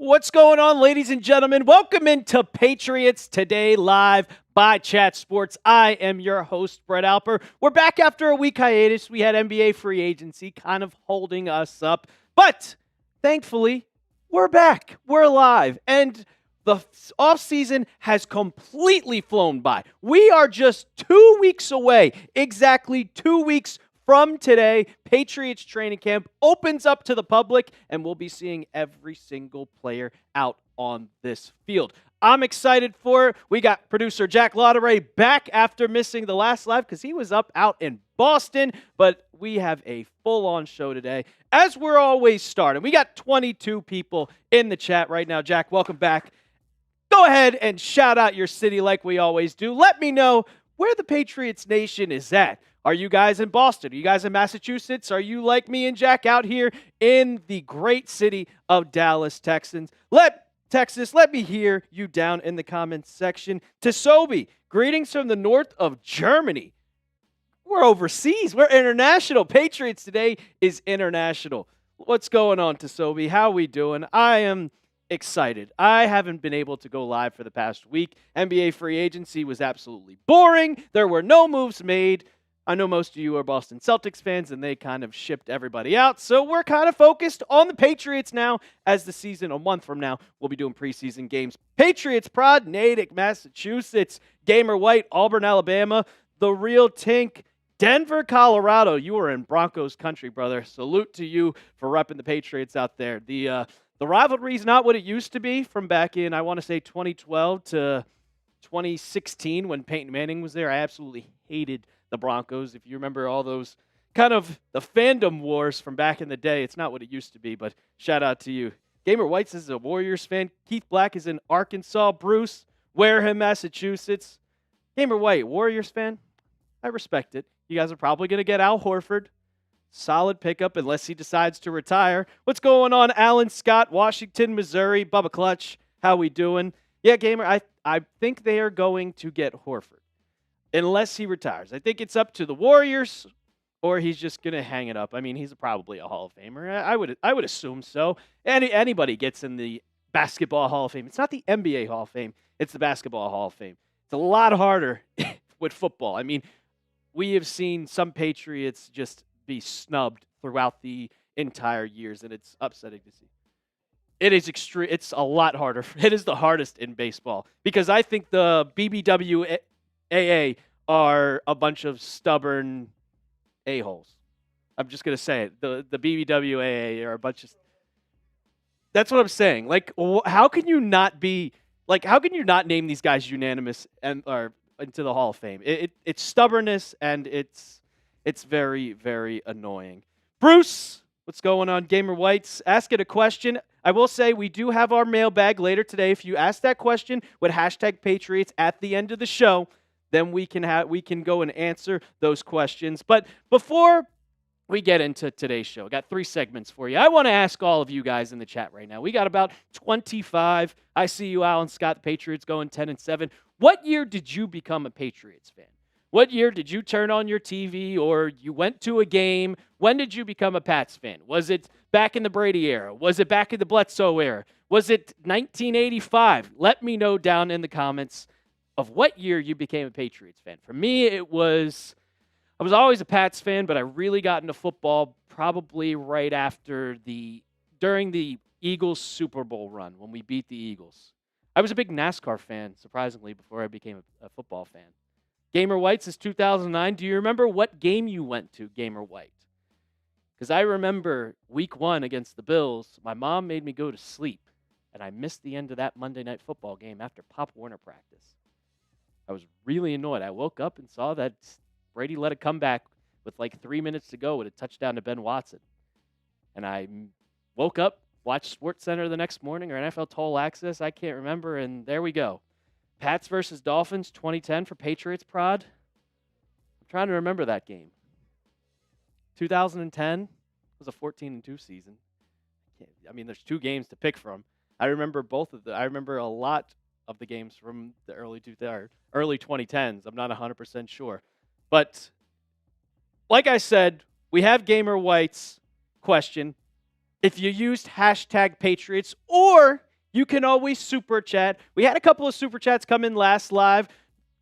What's going on, ladies and gentlemen? Welcome into Patriots Today live by Chat Sports. I am your host, Brett Alper. We're back after a week hiatus. We had NBA free agency kind of holding us up, but thankfully, we're back. We're alive, and the offseason has completely flown by. We are just 2 weeks away, exactly 2 weeks from today. Patriots training camp opens up to the public, and we'll be seeing every single player out on this field. I'm excited for it. We got producer Jack Lauderay back after missing the last live because he was out in Boston, but we have a full-on show today, as we're always starting. We got 22 people in the chat right now. Jack, welcome back. Go ahead and shout out your city like we always do. Let me know where the Patriots Nation is at. Are you guys in Boston? Are you guys in Massachusetts? Are you like me and Jack out here in the great city of Dallas, Texas? Let me hear you down in the comments section. Tosobi, greetings from the north of Germany. We're overseas. We're international. Patriots Today is international. What's going on, Tosobi? How we doing? I am excited. I haven't been able to go live for the past week. NBA free agency was absolutely boring. There were no moves made. I know most of you are Boston Celtics fans, and they kind of shipped everybody out. So we're kind of focused on the Patriots now, as the season, a month from now, we'll be doing preseason games. Patriots Prod, Natick, Massachusetts, Gamer White, Auburn, Alabama, The Real Tink, Denver, Colorado. You are in Broncos country, brother. Salute to you for repping the Patriots out there. The rivalry is not what it used to be from back in, I want to say, 2012 to 2016 when Peyton Manning was there. I absolutely hated the Broncos. If you remember all those kind of the fandom wars from back in the day, it's not what it used to be, but shout out to you. Gamer White is a Warriors fan. Keith Black is in Arkansas. Bruce, Wareham, Massachusetts. Gamer White, Warriors fan? I respect it. You guys are probably going to get Al Horford. Solid pickup unless he decides to retire. What's going on, Alan Scott, Washington, Missouri, Bubba Clutch? How we doing? Yeah, Gamer, I think they are going to get Horford. Unless he retires. I think it's up to the Warriors, or he's just going to hang it up. I mean, he's probably a Hall of Famer. I would assume so. Anybody gets in the Basketball Hall of Fame. It's not the NBA Hall of Fame. It's the Basketball Hall of Fame. It's a lot harder with football. I mean, we have seen some Patriots just be snubbed throughout the entire years, and it's upsetting to see. It is extreme. It's a lot harder. It is the hardest in baseball because I think the BBWAA are a bunch of stubborn a-holes. I'm just going to say it. The BBWAA are a bunch of... That's what I'm saying. Like, how can you not be... Like, how can you not name these guys unanimous or into the Hall of Fame? It's stubbornness, and it's very, very annoying. Bruce, what's going on? Gamer Whites, ask it a question. I will say we do have our mailbag later today. If you ask that question with hashtag Patriots at the end of the show, then we can go and answer those questions. But before we get into today's show, I got 3 segments for you. I want to ask all of you guys in the chat right now. We got about 25. I see you, Alan Scott, the Patriots going 10-7. What year did you become a Patriots fan? What year did you turn on your TV or you went to a game? When did you become a Pats fan? Was it back in the Brady era? Was it back in the Bledsoe era? Was it 1985? Let me know down in the comments of what year you became a Patriots fan. For me, I was always a Pats fan, but I really got into football probably right after during the Eagles Super Bowl run when we beat the Eagles. I was a big NASCAR fan, surprisingly, before I became a football fan. Gamer White says 2009. Do you remember what game you went to, Gamer White? Because I remember week 1 against the Bills, my mom made me go to sleep, and I missed the end of that Monday Night Football game after Pop Warner practice. I was really annoyed. I woke up and saw that Brady let it come back with like 3 minutes to go with a touchdown to Ben Watson. And I woke up, watched SportsCenter the next morning or NFL Toll Access. I can't remember, and there we go. Pats versus Dolphins, 2010 for Patriots Prod. I'm trying to remember that game. 2010 was a 14-2 season. I mean, there's 2 games to pick from. I remember both of them. I remember a lot of the games from the early 2010s. I'm not 100% sure. But like I said, we have Gamer White's question. If you used hashtag Patriots or you can always super chat. We had a couple of super chats come in last live,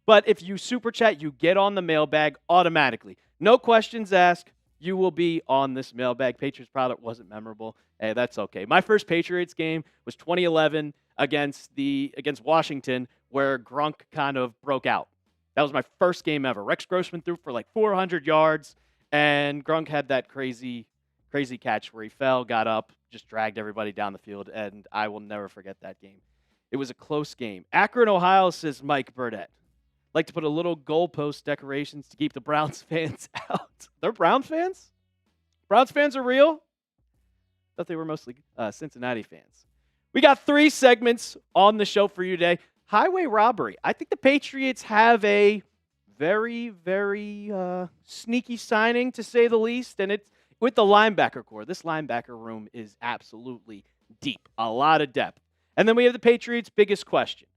but if you super chat, you get on the mailbag automatically. No questions asked. You will be on this mailbag. Patriots product wasn't memorable. Hey, that's okay. My first Patriots game was 2011 against Washington, where Gronk kind of broke out. That was my first game ever. Rex Grossman threw for like 400 yards, and Gronk had that crazy catch where he fell, got up, just dragged everybody down the field, and I will never forget that game. It was a close game. Akron, Ohio, says Mike Burdett. Like to put a little goalpost decorations to keep the Browns fans out. They're Browns fans? Browns fans are real? Thought they were mostly Cincinnati fans. We got 3 segments on the show for you today. Highway robbery. I think the Patriots have a very, very sneaky signing, to say the least, and it's with the linebacker core. This linebacker room is absolutely deep, a lot of depth. And then we have the Patriots' biggest question.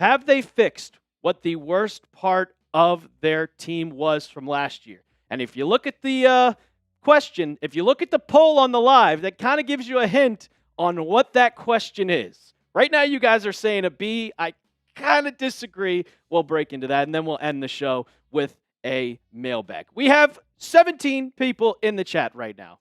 Have they fixed what the worst part of their team was from last year? And if you look at the question, if you look at the poll on the live, that kind of gives you a hint on what that question is. Right now, you guys are saying a B. I kind of disagree. We'll break into that, and then we'll end the show with a mailbag. We have 17 people in the chat right now.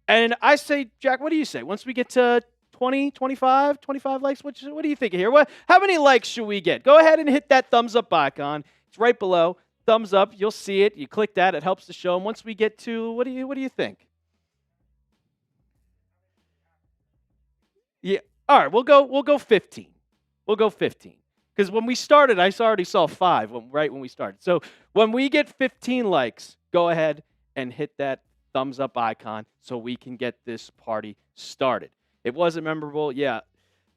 And I say, Jack, what do you say? Once we get to 20, 25 likes, what do you think here? How many likes should we get? Go ahead and hit that thumbs up icon. It's right below. Thumbs up. You'll see it. You click that. It helps the show. And once we get to, what do you think? Yeah. All right. We'll go 15. We'll go 15. Because when we started, I already saw 5 right when we started. So when we get 15 likes, go ahead and hit that thumbs up icon so we can get this party started. It wasn't memorable. Yeah.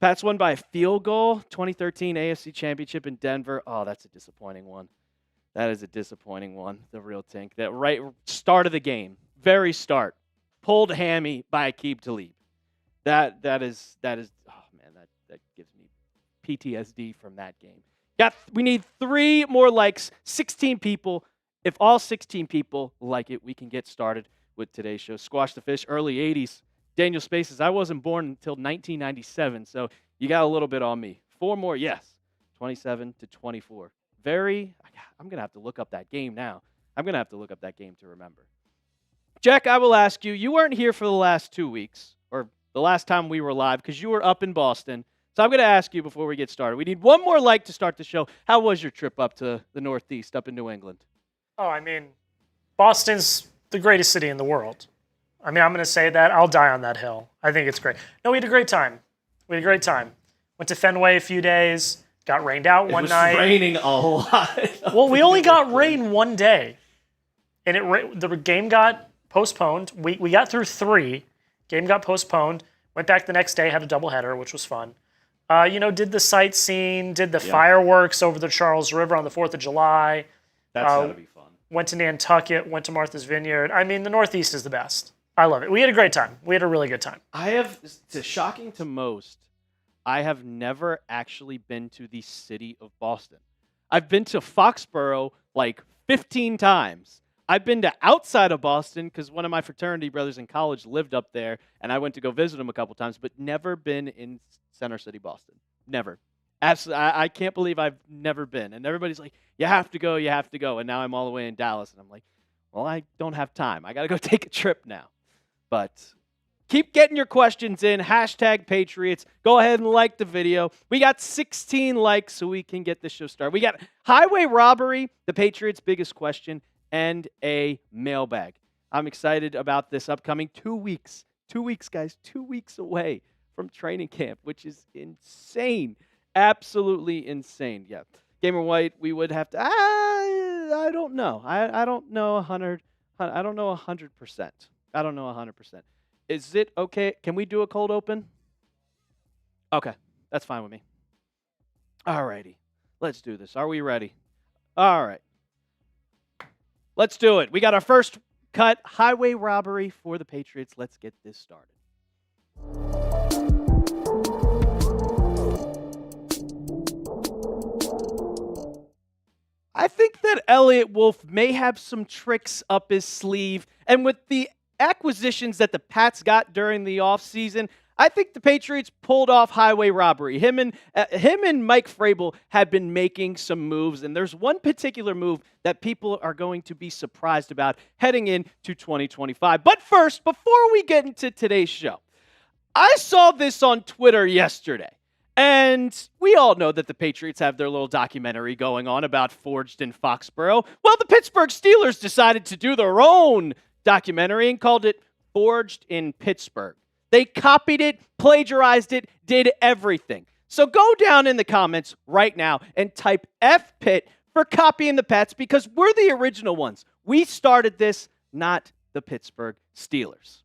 Pats won by a field goal. 2013 AFC Championship in Denver. Oh, that's a disappointing one. That is a disappointing one, the real Tink. That right start of the game, very start, pulled hammy by Aqib Talib. That is. Oh man, that gives me PTSD from that game. We need 3 more likes. 16 people. If all 16 people like it, we can get started with today's show. Squash the Fish, early 80s. Daniel Spaces, I wasn't born until 1997, so you got a little bit on me. 4 more, yes. 27 to 24. I'm going to have to look up that game now. I'm going to have to look up that game to remember. Jack, I will ask you, you weren't here for the last 2 weeks, or the last time we were live, because you were up in Boston. So I'm going to ask you before we get started. We need 1 more like to start the show. How was your trip up to the Northeast, up in New England? Oh, I mean, Boston's the greatest city in the world. I mean, I'm going to say that. I'll die on that hill. I think it's great. No, we had a great time. Went to Fenway a few days. Got rained out one night. It was raining a lot. Well, we only got rain one day. And the game got postponed. We got through 3. Game got postponed. Went back the next day, had a doubleheader, which was fun. Did the sightseeing, did the fireworks over the Charles River on the 4th of July. That's got to be fun. Went to Nantucket, went to Martha's Vineyard. I mean, the Northeast is the best. I love it. We had a great time. We had a really good time. It's shocking to most, I have never actually been to the city of Boston. I've been to Foxborough like 15 times. I've been to outside of Boston because one of my fraternity brothers in college lived up there, and I went to go visit him a couple times, but never been in Center City, Boston. Never. Absolutely, I can't believe I've never been. And everybody's like, you have to go. And now I'm all the way in Dallas, and I'm like, well, I don't have time. I got to go take a trip now. But keep getting your questions in. #Patriots. Go ahead and like the video. We got 16 likes so we can get the show started. We got highway robbery, the Patriots' biggest question, and a mailbag. I'm excited about this upcoming 2 weeks. 2 weeks, guys. 2 weeks away from training camp, which is insane. Absolutely insane. Yeah. Gamer White, we would have to. I don't know. I don't know 100. I don't know 100%. I don't know 100%. Is it okay? Can we do a cold open? Okay, that's fine with me. All righty, let's do this. Are we ready? All right, let's do it. We got our first cut, highway robbery for the Patriots. Let's get this started. I think that Elliott Wolf may have some tricks up his sleeve, and with the acquisitions that the Pats got during the offseason, I think the Patriots pulled off highway robbery. Him and Mike Vrabel have been making some moves, and there's one particular move that people are going to be surprised about heading into 2025. But first, before we get into today's show, I saw this on Twitter yesterday. And we all know that the Patriots have their little documentary going on about Forged in Foxborough. Well, the Pittsburgh Steelers decided to do their own documentary and called it Forged in Pittsburgh. They copied it, plagiarized it, did everything. So go down in the comments right now and type F-Pitt for copying the Pats because we're the original ones. We started this, not the Pittsburgh Steelers.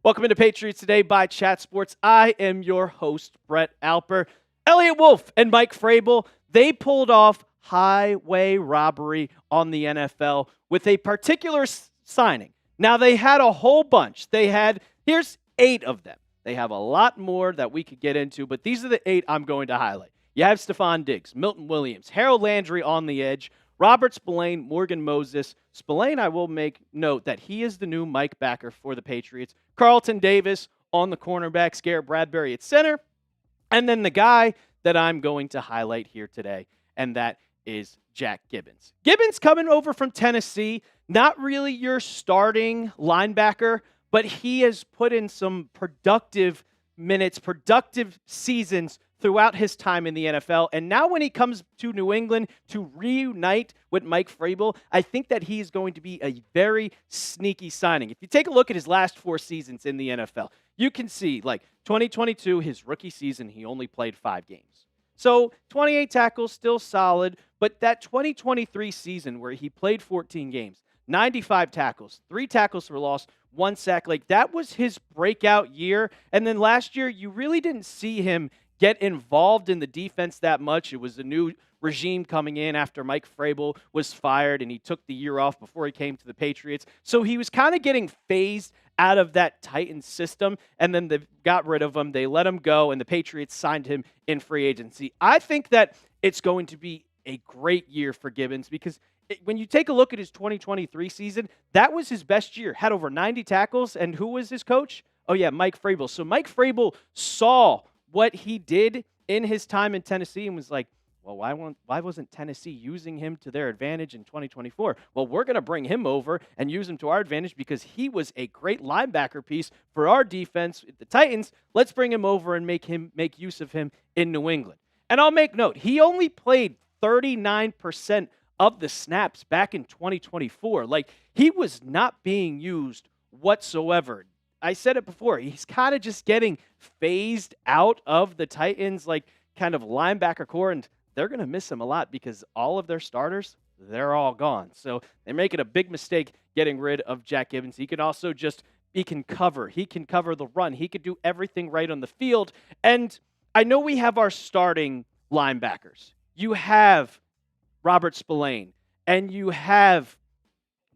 Welcome into Patriots Today by Chat Sports. I am your host, Brett Alper. Elliott Wolf and Mike Vrabel, they pulled off highway robbery on the NFL with a particular signing. Now, they had a whole bunch. Here's 8 of them. They have a lot more that we could get into, but these are the 8 I'm going to highlight. You have Stephon Diggs, Milton Williams, Harold Landry on the edge, Robert Spillane, Morgan Moses. Spillane, I will make note that he is the new Mike backer for the Patriots. Carlton Davis on the cornerback, Garrett Bradbury at center. And then the guy that I'm going to highlight here today, and that is Jack Gibbens. Gibbens coming over from Tennessee, not really your starting linebacker, but he has put in some productive minutes, productive seasons throughout his time in the NFL. And now when he comes to New England to reunite with Mike Vrabel, I think that he's going to be a very sneaky signing. If you take a look at his last 4 seasons in the NFL, you can see, like, 2022, his rookie season, he only played 5 games. So 28 tackles, still solid, but that 2023 season where he played 14 games, 95 tackles, 3 tackles for loss, 1 sack, like, that was his breakout year. And then last year, you really didn't see him get involved in the defense that much. It was a new regime coming in after Mike Vrabel was fired, and he took the year off before he came to the Patriots. So he was kind of getting phased out of that Titans system, and then they got rid of him. They let him go, and the Patriots signed him in free agency. I think that it's going to be a great year for Gibbens because when you take a look at his 2023 season, that was his best year. Had over 90 tackles, and who was his coach? Oh, yeah, Mike Vrabel. So Mike Vrabel saw what he did in his time in Tennessee and was like, well, why wasn't Tennessee using him to their advantage in 2024? Well, we're going to bring him over and use him to our advantage because he was a great linebacker piece for our defense, the Titans. Let's bring him over and make use of him in New England. And I'll make note, he only played 39% of the snaps back in 2024. Like, he was not being used whatsoever. I said it before, he's kind of just getting phased out of the Titans, like, kind of linebacker core, and they're going to miss him a lot because all of their starters, they're all gone. So they're making a big mistake getting rid of Jack Gibbens. He can cover. He can cover the run. He could do everything right on the field. And I know we have our starting linebackers. You have Robert Spillane, and you have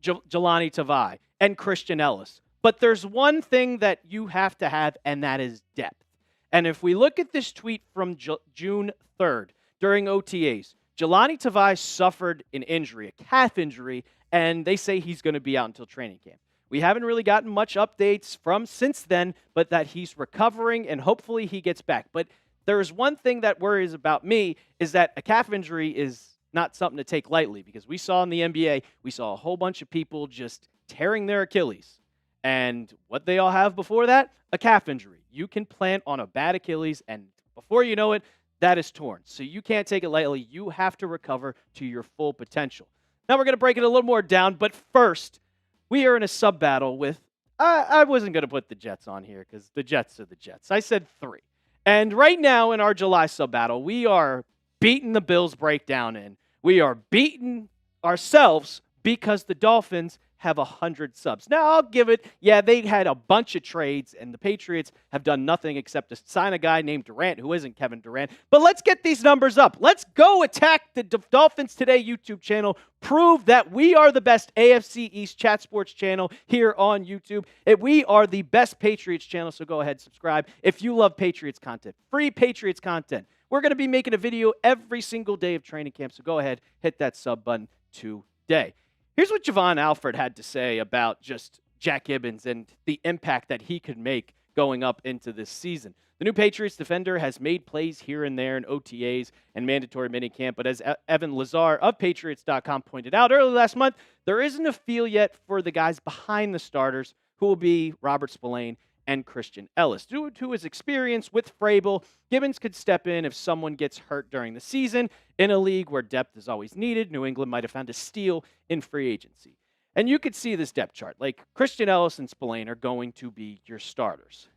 Jahlani Tavai and Christian Elliss. But there's one thing that you have to have, and that is depth. And if we look at this tweet from June 3rd, during OTAs, Jahlani Tavai suffered an injury, a calf injury, and they say he's going to be out until training camp. We haven't really gotten much updates from since then, but that he's recovering, and hopefully he gets back. But there's one thing that worries about me is that a calf injury is not something to take lightly because we saw in the NBA, we saw a whole bunch of people just tearing their Achilles. And what they all have before that? A calf injury. You can plant on a bad Achilles, and before you know it, that is torn. So you can't take it lightly. You have to recover to your full potential. Now we're going to break it a little more down, but first, we are in a sub-battle with, I wasn't going to put the Jets on here because the Jets are the Jets. I said 3. And right now in our July sub-battle, we are beating the Bills breakdown in. We are beating ourselves because the Dolphins have 100 subs. Now, I'll give it, yeah, they had a bunch of trades, and the Patriots have done nothing except to sign a guy named Durant, who isn't Kevin Durant. But let's get these numbers up. Let's go attack the Dolphins Today YouTube channel. Prove that we are the best AFC East Chat Sports channel here on YouTube. We are the best Patriots channel, so go ahead, subscribe. If you love Patriots content, free Patriots content, we're going to be making a video every single day of training camp, so go ahead, hit that sub button today. Here's what Jovan Alford had to say about just Jack Gibbens and the impact that he could make going up into this season. The new Patriots defender has made plays here and there in OTAs and mandatory minicamp, but as Evan Lazar of Patriots.com pointed out early last month, there isn't a feel yet for the guys behind the starters, who will be Robert Spillane and Christian Elliss. Due to his experience with Vrabel, Gibbens could step in if someone gets hurt during the season. In a league where depth is always needed, New England might have found a steal in free agency. And you could see this depth chart. Like, Christian Elliss and Spillane are going to be your starters.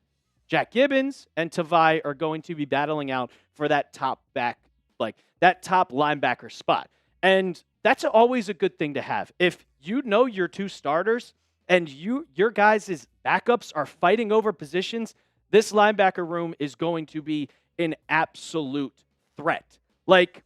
Jack Gibbens and Tavai are going to be battling out for that top back, like that top linebacker spot. And that's always a good thing to have. If you know your two starters and your guys' backups are fighting over positions, this linebacker room is going to be an absolute threat. Like,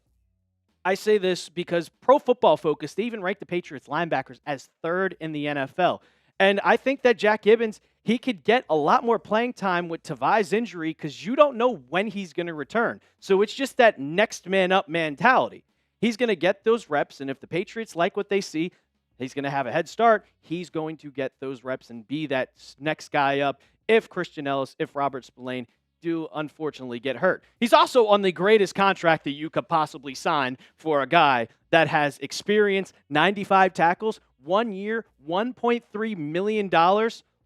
I say this because Pro Football Focus, they even rank the Patriots linebackers as third in the NFL. And I think that Jack Gibbens, he could get a lot more playing time with Tavai's injury because you don't know when he's going to return. So it's just that next man up mentality. He's going to get those reps, and if the Patriots like what they see, he's going to have a head start. He's going to get those reps and be that next guy up if Christian Elliss, if Robert Spillane do unfortunately get hurt. He's also on the greatest contract that you could possibly sign for a guy that has experience, 95 tackles, 1 year, $1.3 million,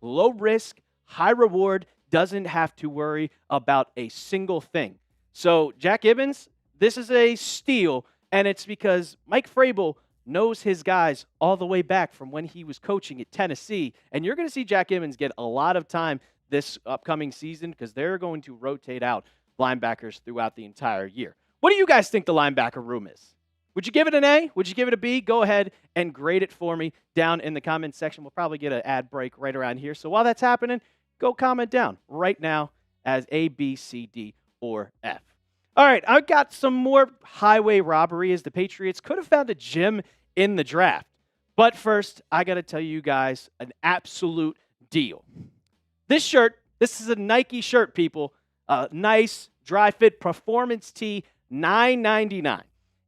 low risk, high reward, doesn't have to worry about a single thing. So Jack Gibbens, this is a steal, and it's because Mike Vrabel knows his guys all the way back from when he was coaching at Tennessee, and you're going to see Jack Gibbens get a lot of time this upcoming season because they're going to rotate out linebackers throughout the entire year. What do you guys think the linebacker room is? Would you give it an A? Would you give it a B? Go ahead and grade it for me down in the comments section. We'll probably get an ad break right around here. So while that's happening, go comment down right now as A, B, C, D, or F. All right, I've got some more highway robbery as the Patriots could have found a gem in the draft. But first, I got to tell you guys an absolute deal. This shirt, this is a Nike shirt, people. Nice, dry fit performance tee, $9.99.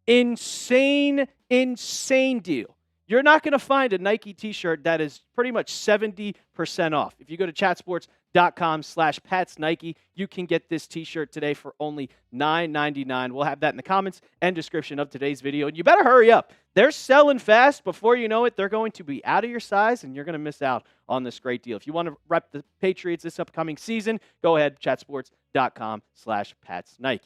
Insane, insane deal. You're not going to find a Nike t-shirt that is pretty much 70% off. If you go to chatsports.com/PatsNike, you can get this t-shirt today for only $9.99. We'll have that in the comments and description of today's video. And you better hurry up. They're selling fast. Before you know it, they're going to be out of your size, and you're going to miss out on this great deal. If you want to rep the Patriots this upcoming season, go ahead, chatsports.com/PatsNike.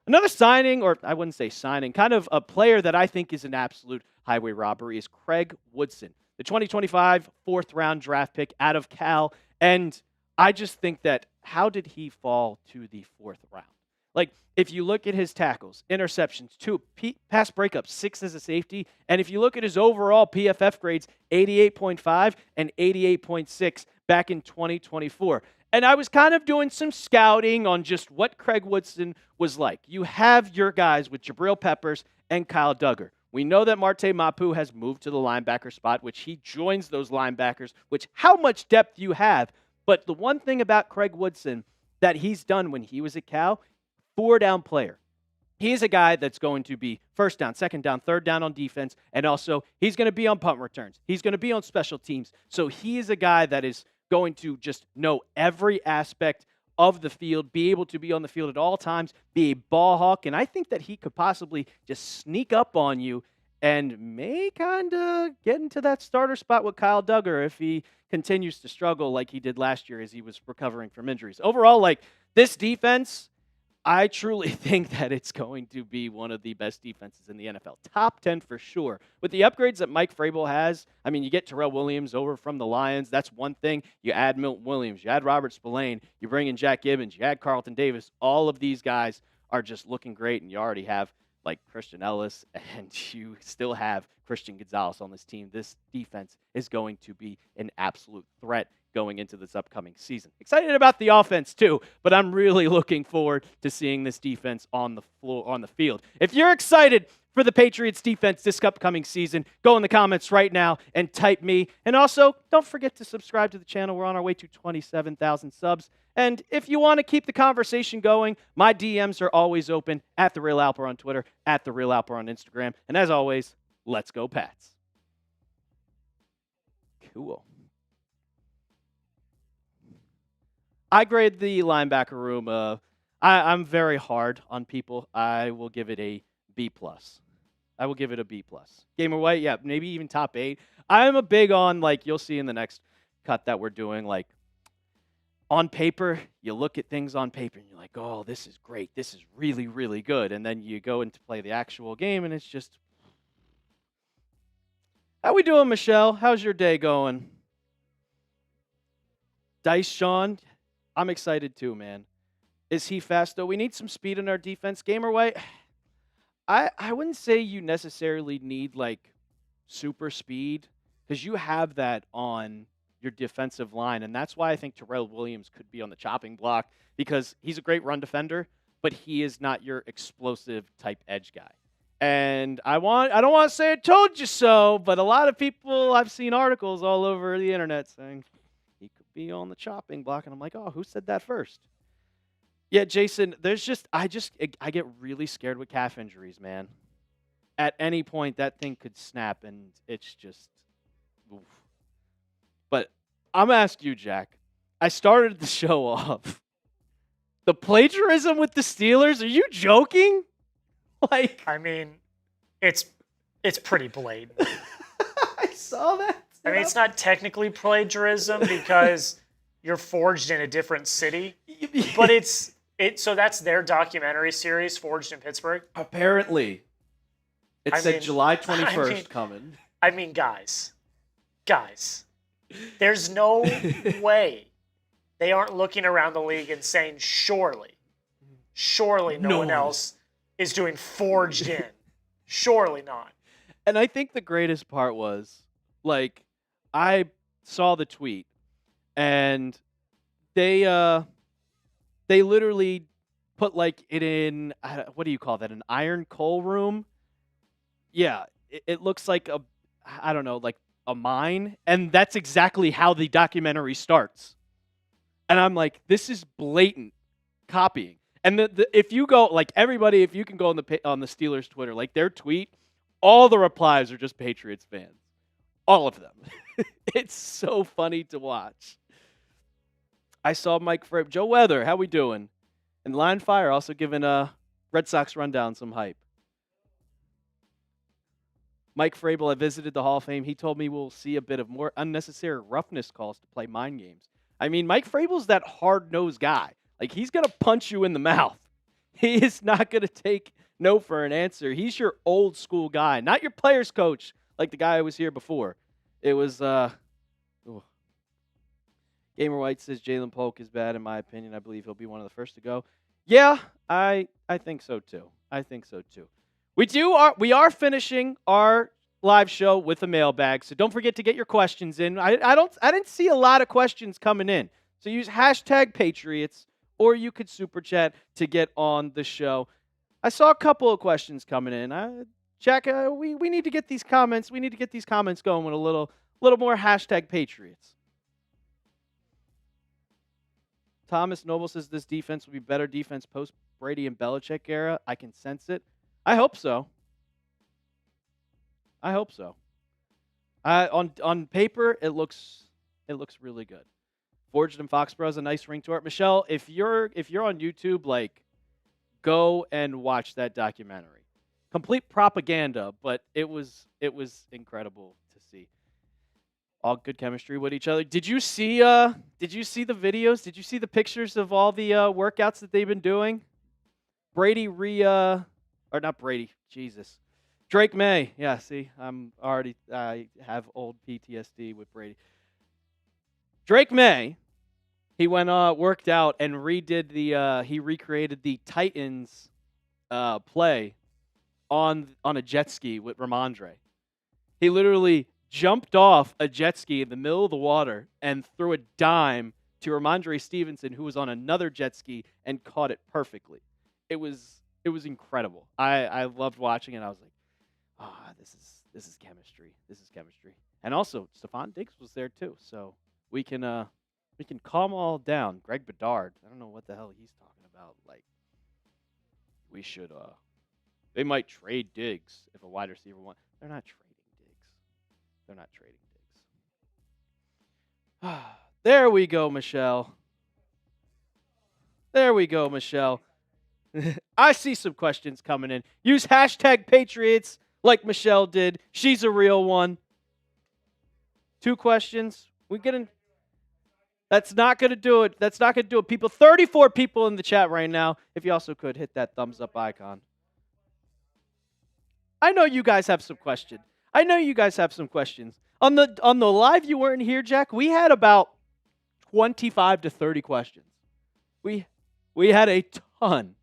Another signing, or I wouldn't say signing, kind of a player that I think is an absolute highway robbery is Craig Woodson, the 2025 fourth-round draft pick out of Cal. And I just think that how did he fall to the fourth round? Like, if you look at his tackles, interceptions, 2, pass breakups, 6 as a safety, and if you look at his overall PFF grades, 88.5 and 88.6 back in 2024. And I was kind of doing some scouting on just what Craig Woodson was like. You have your guys with Jabril Peppers and Kyle Duggar. We know that Marte Mapu has moved to the linebacker spot, which he joins those linebackers, which how much depth you have. But the one thing about Craig Woodson that he's done when he was at Cal, 4-down player. He's a guy that's going to be first down, second down, third down on defense, and also he's going to be on punt returns. He's going to be on special teams. So he is a guy that is going to just know every aspect of the field, be able to be on the field at all times, be a ball hawk, and I think that he could possibly just sneak up on you and may kind of get into that starter spot with Kyle Duggar if he continues to struggle like he did last year as he was recovering from injuries. Overall, like, this defense, I truly think that it's going to be one of the best defenses in the NFL. Top 10 for sure. With the upgrades that Mike Vrabel has, I mean, you get Terrell Williams over from the Lions. That's one thing. You add Milton Williams. You add Robert Spillane. You bring in Jack Gibbens. You add Carlton Davis. All of these guys are just looking great, and you already have, like, Christian Elliss, and you still have Christian Gonzalez on this team. This defense is going to be an absolute threat going into this upcoming season. Excited about the offense too, but I'm really looking forward to seeing this defense on the floor, on the field. If you're excited for the Patriots defense this upcoming season, go in the comments right now and type me. And also, don't forget to subscribe to the channel. We're on our way to 27,000 subs. And if you want to keep the conversation going, my DMs are always open at The Real Alper on Twitter, at The Real Alper on Instagram. And as always, let's go Pats. Cool. I grade the linebacker room. I'm very hard on people. I will give it a B plus. I will give it a B plus. Gamer White, yeah, maybe even top 8. I'm a big on, like, you'll see in the next cut that we're doing, like, on paper, you look at things on paper and you're like, oh, this is great. This is really, really good. And then you go into play the actual game and it's just, how we doing, Michelle? How's your day going? Dice Sean, I'm excited too, man. Is he fast though? We need some speed in our defense. Gamer White, I wouldn't say you necessarily need like super speed because you have that on your defensive line, and that's why I think Terrell Williams could be on the chopping block because he's a great run defender, but he is not your explosive type edge guy. And I don't want to say I told you so, but a lot of people, I've seen articles all over the internet saying he could be on the chopping block, and I'm like, oh, who said that first? Yeah, Jason, I get really scared with calf injuries, man. At any point, that thing could snap, and it's just, oof. But I'm going to ask you, Jack. I started the show off. The plagiarism with the Steelers? Are you joking? Like, I mean, it's pretty blatant. I saw that. I mean, it's not technically plagiarism because you're forged in a different city, but so that's their documentary series, Forged in Pittsburgh. Apparently. It said July 21st coming. I mean, guys, there's no way they aren't looking around the league and saying, surely no one else is doing forged in. Surely not. And I think the greatest part was, like, I saw the tweet, and they literally put, like, it in, what do you call that, an iron coal room? Yeah, it looks like I don't know, like a mine, and that's exactly how the documentary starts. And I'm like, this is blatant copying. And if you go, like, everybody, if you can go on the Steelers Twitter, like, their tweet, all the replies are just Patriots fans. All of them. It's so funny to watch. I saw Mike Vrabel. Joe Weather, how we doing? And Line Fire also giving Red Sox Rundown some hype. Mike Vrabel, I visited the Hall of Fame. He told me we'll see a bit of more unnecessary roughness calls to play mind games. I mean, Mike Vrabel's that hard-nosed guy. Like, he's going to punch you in the mouth. He is not going to take no for an answer. He's your old-school guy, not your player's coach like the guy who was here before. It was, Gamer White says Jalen Polk is bad, in my opinion. I believe he'll be one of the first to go. Yeah, I think so, too. We are finishing our live show with a mailbag, so don't forget to get your questions in. I didn't see a lot of questions coming in, so use hashtag Patriots, or you could super chat to get on the show. I saw a couple of questions coming in. Jack, we need to get these comments. We need to get these comments going with a little more hashtag Patriots. Thomas Noble says this defense will be better defense post Brady and Belichick era. I can sense it. I hope so. On paper, it looks really good. Forged in Foxborough is a nice ring to it. Michelle, if you're on YouTube, like, go and watch that documentary. Complete propaganda, but it was incredible to see. All good chemistry with each other. Did you see the videos? Did you see the pictures of all the workouts that they've been doing? Drake Maye. Yeah, see, I have old PTSD with Brady. Drake Maye, he went worked out and he recreated the Titans play on a jet ski with Ramondre. He literally jumped off a jet ski in the middle of the water and threw a dime to Ramondre Stevenson, who was on another jet ski, and caught it perfectly. It was incredible. I loved watching it. I was like, this is chemistry. And also, Stephon Diggs was there too, so we can calm all down. Greg Bedard, I don't know what the hell he's talking about. Like, we should they might trade Diggs if a wide receiver wants. They're not trading Diggs. There we go, Michelle. There we go, Michelle. I see some questions coming in. Use hashtag Patriots like Michelle did. She's a real one. 2 questions. We getting. That's not going to do it. That's not going to do it. People, 34 people in the chat right now. If you also could hit that thumbs up icon. I know you guys have some questions. On the live, you weren't here, Jack. We had about 25 to 30 questions. We had a ton.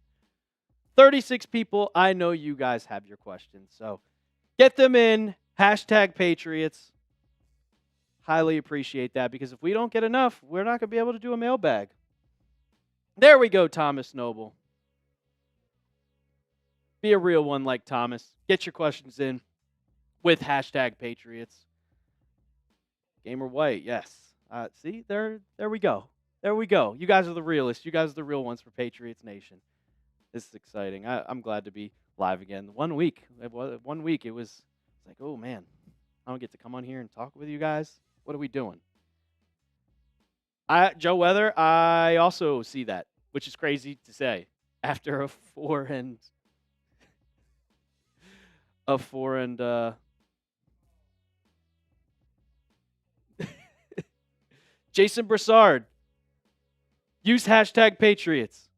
36 people. I know you guys have your questions. So get them in. Hashtag Patriots. Highly appreciate that, because if we don't get enough, we're not going to be able to do a mailbag. There we go, Thomas Noble. Be a real one like Thomas. Get your questions in with hashtag Patriots. Gamer White, yes. See, there we go. There we go. You guys are the realists. You guys are the real ones for Patriots Nation. This is exciting. I'm glad to be live again. 1 week. It was like, oh man, I don't get to come on here and talk with you guys. What are we doing? Joe Weather, I also see that, which is crazy to say after a four and Jason Broussard, use hashtag Patriots.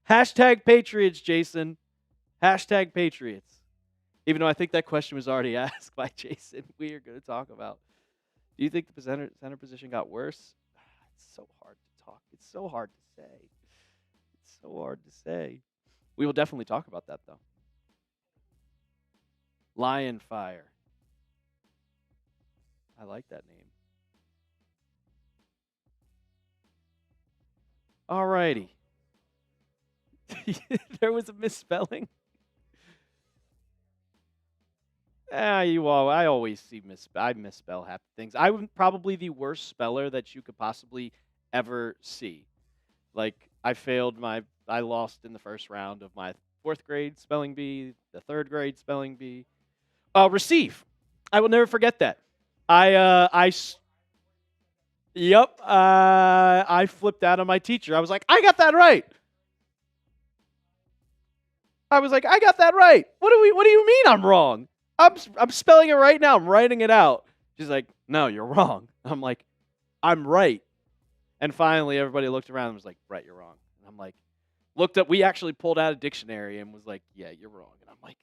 Hashtag Patriots, Jason. Hashtag Patriots. Even though I think that question was already asked by Jason, we are going to talk about. Do you think the center position got worse? It's so hard to talk. It's so hard to say. It's so hard to say. We will definitely talk about that, though. Lion Fire. I like that name. All righty. There was a misspelling. I always see I misspell half things. I'm probably the worst speller that you could possibly ever see. Like, I lost in the first round of my 4th grade spelling bee, the 3rd grade spelling bee. Receive. I will never forget that. I flipped out on my teacher. I was like, I got that right. What do you mean I'm wrong? I'm spelling it right now. I'm writing it out. She's like, no, you're wrong. I'm like, I'm right. And finally, everybody looked around and was like, right, you're wrong. And I'm like, looked up. We actually pulled out a dictionary and was like, yeah, you're wrong. And I'm like,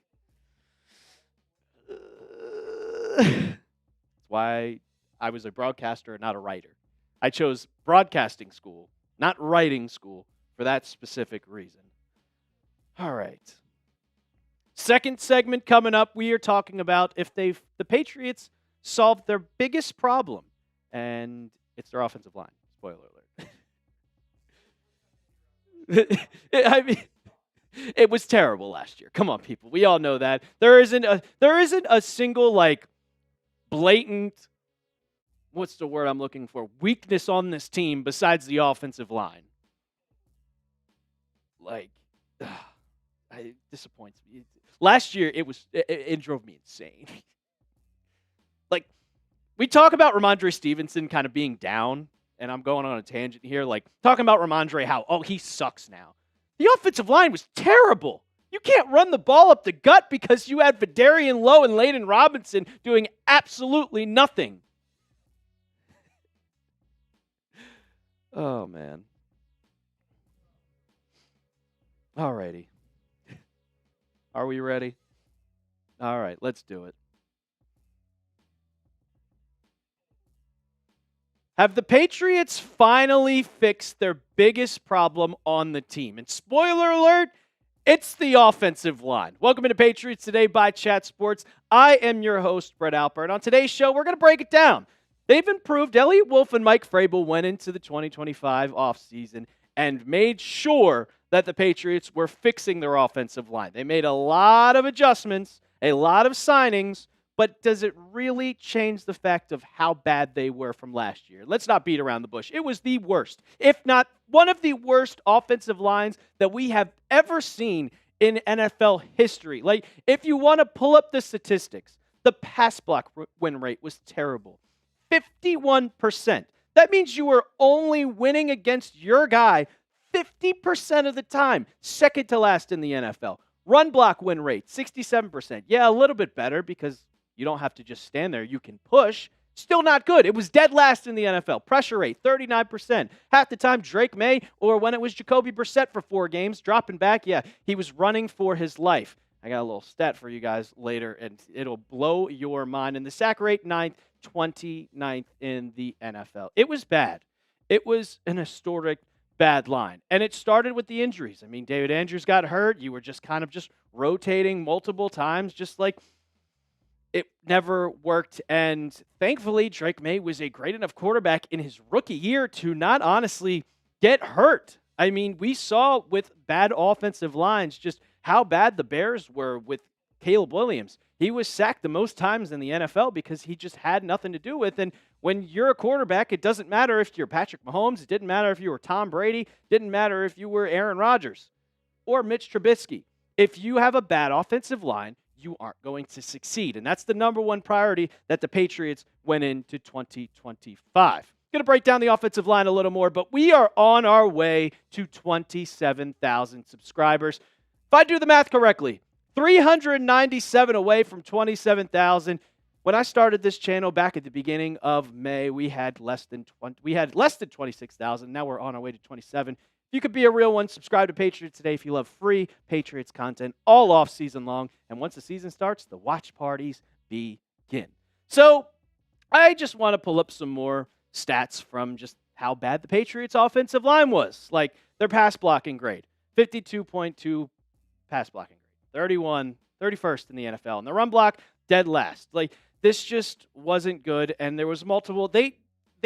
that's why I was a broadcaster and not a writer. I chose broadcasting school, not writing school, for that specific reason. All right. Second segment coming up, we are talking about if the Patriots solved their biggest problem, and it's their offensive line. Spoiler alert. I mean, it was terrible last year. Come on, people. We all know that. There isn't a single like blatant, what's the word I'm looking for, weakness on this team besides the offensive line. Like, it disappoints me. Last year, it drove me insane. Like, we talk about Ramondre Stevenson kind of being down, and I'm going on a tangent here, like, talking about Ramondre, how, he sucks now. The offensive line was terrible. You can't run the ball up the gut because you had Vidarian Lowe and Layden Robinson doing absolutely nothing. Oh, man. Alrighty. Are we ready? All right, let's do it. Have the Patriots finally fixed their biggest problem on the team? And spoiler alert, it's the offensive line. Welcome to Patriots Today by Chat Sports. I am your host, Brett Alper, and on today's show, we're going to break it down. They've improved. Elliott Wolf and Mike Vrabel went into the 2025 offseason and made sure that the Patriots were fixing their offensive line. They made a lot of adjustments, a lot of signings, but does it really change the fact of how bad they were from last year? Let's not beat around the bush. It was the worst, if not one of the worst offensive lines that we have ever seen in NFL history. Like, if you want to pull up the statistics, the pass block win rate was terrible. 51%. That means you were only winning against your guy 50% of the time. Second to last in the NFL. Run block win rate, 67%. Yeah, a little bit better because you don't have to just stand there. You can push. Still not good. It was dead last in the NFL. Pressure rate, 39%. Half the time, Drake Maye, or when it was Jacoby Brissett for 4 games, dropping back, yeah, he was running for his life. I got a little stat for you guys later, and it'll blow your mind. And the sack rate, 9th, 29th in the NFL. It was bad. It was an historic bad line. And it started with the injuries. I mean, David Andrews got hurt. You were just kind of just rotating multiple times, just like it never worked. And thankfully, Drake Maye was a great enough quarterback in his rookie year to not honestly get hurt. I mean, we saw with bad offensive lines just how bad the Bears were with Caleb Williams. He was sacked the most times in the NFL because he just had nothing to do with. And when you're a quarterback, it doesn't matter if you're Patrick Mahomes. It didn't matter if you were Tom Brady. It didn't matter if you were Aaron Rodgers or Mitch Trubisky. If you have a bad offensive line, you aren't going to succeed. And that's the number one priority that the Patriots went into 2025. Going to break down the offensive line a little more, but we are on our way to 27,000 subscribers. If I do the math correctly, 397 away from 27,000. When I started this channel back at the beginning of May, we had less than 26,000. Now we're on our way to 27. You could be a real one. Subscribe to Patriots Today if you love free Patriots content all off season long. And once the season starts, the watch parties begin. So I just want to pull up some more stats from just how bad the Patriots offensive line was. Like their pass blocking grade, 52.2 pass blocking grade, 31st in the NFL. And the run block, dead last. Like this just wasn't good. And there was multiple, they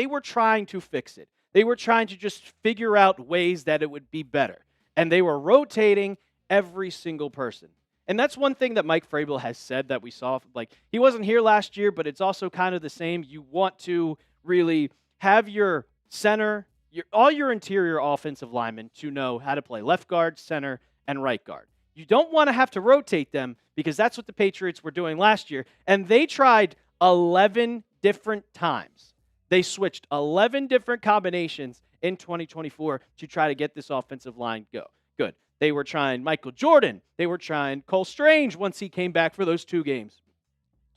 were trying to fix it. They were trying to just figure out ways that it would be better. And they were rotating every single person. And that's one thing that Mike Vrabel has said that we saw. Like, he wasn't here last year, but it's also kind of the same. You want to really have your center, all your interior offensive linemen to know how to play left guard, center, and right guard. You don't want to have to rotate them because that's what the Patriots were doing last year. And they tried 11 different times. They switched 11 different combinations in 2024 to try to get this offensive line good. They were trying Michael Jordan. They were trying Cole Strange once he came back for those 2 games.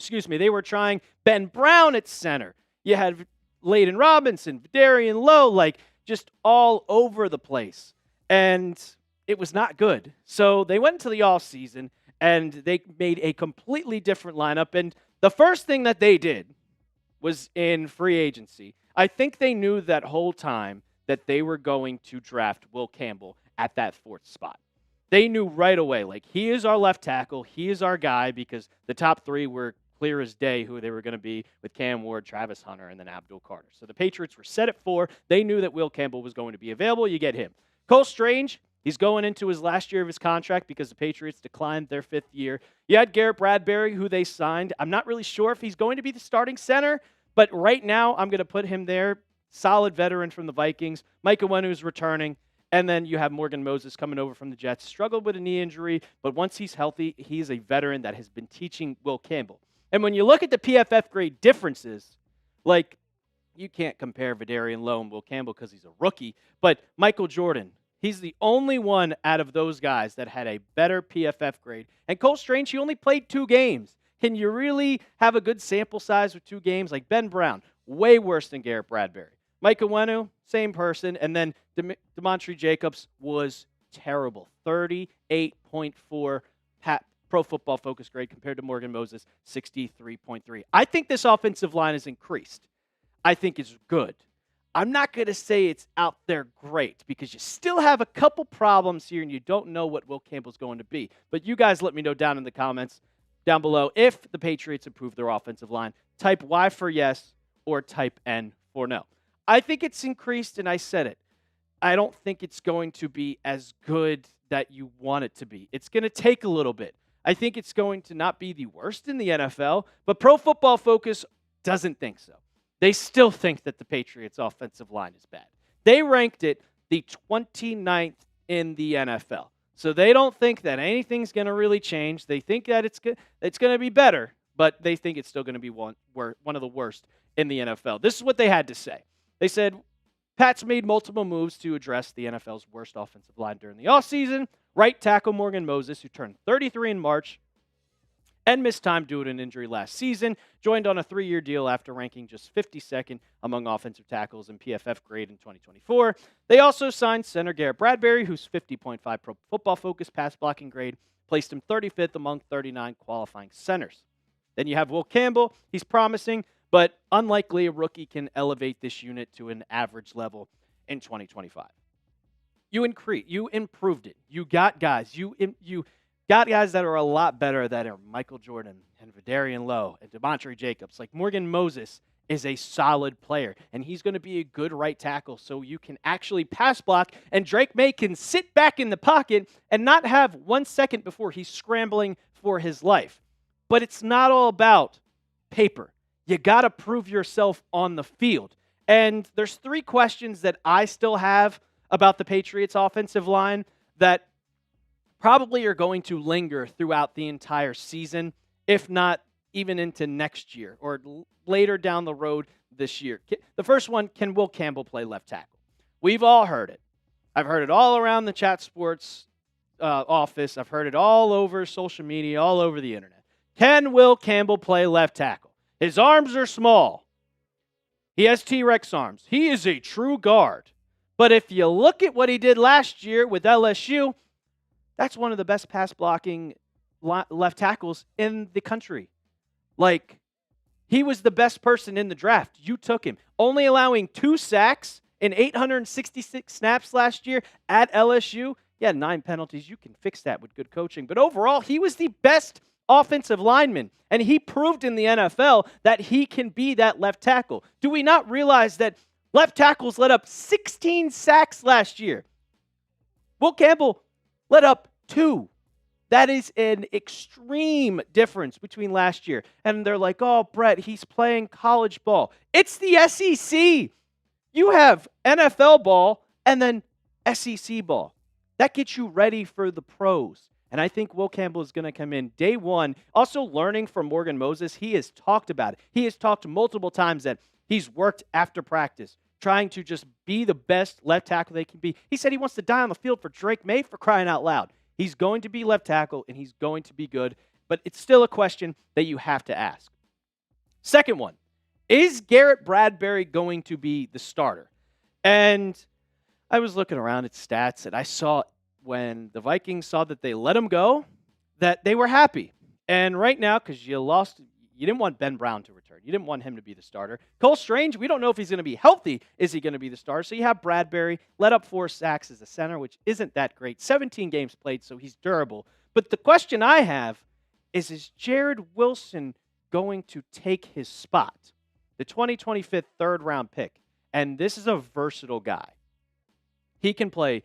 They were trying Ben Brown at center. You had Layden Robinson, Darian Lowe, like just all over the place. And it was not good. So they went into the offseason and they made a completely different lineup. And the first thing that they did was in free agency. I think they knew that whole time that they were going to draft Will Campbell at that 4th spot. They knew right away, like, he is our left tackle. He is our guy because the top 3 were clear as day who they were going to be with Cam Ward, Travis Hunter, and then Abdul Carter. So the Patriots were set at 4. They knew that Will Campbell was going to be available. You get him. Cole Strange, he's going into his last year of his contract because the Patriots declined their 5th year. You had Garrett Bradbury, who they signed. I'm not really sure if he's going to be the starting center, but right now I'm going to put him there. Solid veteran from the Vikings. Mike Onwenu's returning. And then you have Morgan Moses coming over from the Jets. Struggled with a knee injury, but once he's healthy, he's a veteran that has been teaching Will Campbell. And when you look at the PFF grade differences, like, you can't compare Vidarian Lowe and Will Campbell because he's a rookie, but Michael Jordan, he's the only one out of those guys that had a better PFF grade. And Cole Strange, he only played 2 games. Can you really have a good sample size with 2 games? Like Ben Brown, way worse than Garrett Bradbury. Mike Onwenu, same person. And then Demontre Jacobs was terrible. 38.4 Pro Football Focus grade compared to Morgan Moses, 63.3. I think this offensive line has increased. I think it's good. I'm not going to say it's out there great because you still have a couple problems here and you don't know what Will Campbell's going to be. But you guys let me know down in the comments down below if the Patriots improve their offensive line. Type Y for yes or type N for no. I think it's increased, and I said it. I don't think it's going to be as good that you want it to be. It's going to take a little bit. I think it's going to not be the worst in the NFL, but Pro Football Focus doesn't think so. They still think that the Patriots' offensive line is bad. They ranked it the 29th in the NFL. So they don't think that anything's going to really change. They think that it's going to be better, but they think it's still going to be one of the worst in the NFL. This is what they had to say. They said, Pats made multiple moves to address the NFL's worst offensive line during the offseason. Right tackle Morgan Moses, who turned 33 in March and missed time due to an injury last season, joined on a 3-year deal after ranking just 52nd among offensive tackles in PFF grade in 2024. They also signed center Garrett Bradbury, whose 50.5 Pro Football Focus pass blocking grade placed him 35th among 39 qualifying centers. Then you have Will Campbell. He's promising, but unlikely a rookie can elevate this unit to an average level in 2025. You improved it. You got guys. You got guys that are a lot better that are Michael Jordan and Vidarian Lowe and Demontre Jacobs. Like Morgan Moses is a solid player, and he's going to be a good right tackle so you can actually pass block, and Drake Maye can sit back in the pocket and not have 1 second before he's scrambling for his life. But it's not all about paper. You got to prove yourself on the field. And there's 3 questions that I still have about the Patriots offensive line that probably are going to linger throughout the entire season, if not even into next year or later down the road this year. The first one, can Will Campbell play left tackle? We've all heard it. I've heard it all around the Chat Sports office. I've heard it all over social media, all over the internet. Can Will Campbell play left tackle? His arms are small. He has T-Rex arms. He is a true guard. But if you look at what he did last year with LSU, that's one of the best pass blocking left tackles in the country. Like, he was the best person in the draft. You took him. Only allowing 2 sacks in 866 snaps last year at LSU. He had 9 penalties. You can fix that with good coaching. But overall, he was the best offensive lineman, and he proved in the NFL that he can be that left tackle. Do we not realize that left tackles let up 16 sacks last year? Will Campbell let up 2. That is an extreme difference between last year. And they're like, oh, Brett, he's playing college ball. It's the SEC. You have NFL ball and then SEC ball. That gets you ready for the pros. And I think Will Campbell is going to come in day one. Also learning from Morgan Moses, he has talked about it. He has talked multiple times that he's worked after practice, trying to just be the best left tackle they can be. He said he wants to die on the field for Drake Maye, for crying out loud. He's going to be left tackle, and he's going to be good, but it's still a question that you have to ask. Second one, is Garrett Bradbury going to be the starter? And I was looking around at stats, and I saw when the Vikings saw that they let him go, that they were happy. And right now, because you didn't want Ben Brown to return. You didn't want him to be the starter. Cole Strange, we don't know if he's going to be healthy. Is he going to be the starter? So you have Bradbury, let up 4 sacks as a center, which isn't that great. 17 games played, so he's durable. But the question I have is Jared Wilson going to take his spot? The 2025 third-round pick. And this is a versatile guy. He can play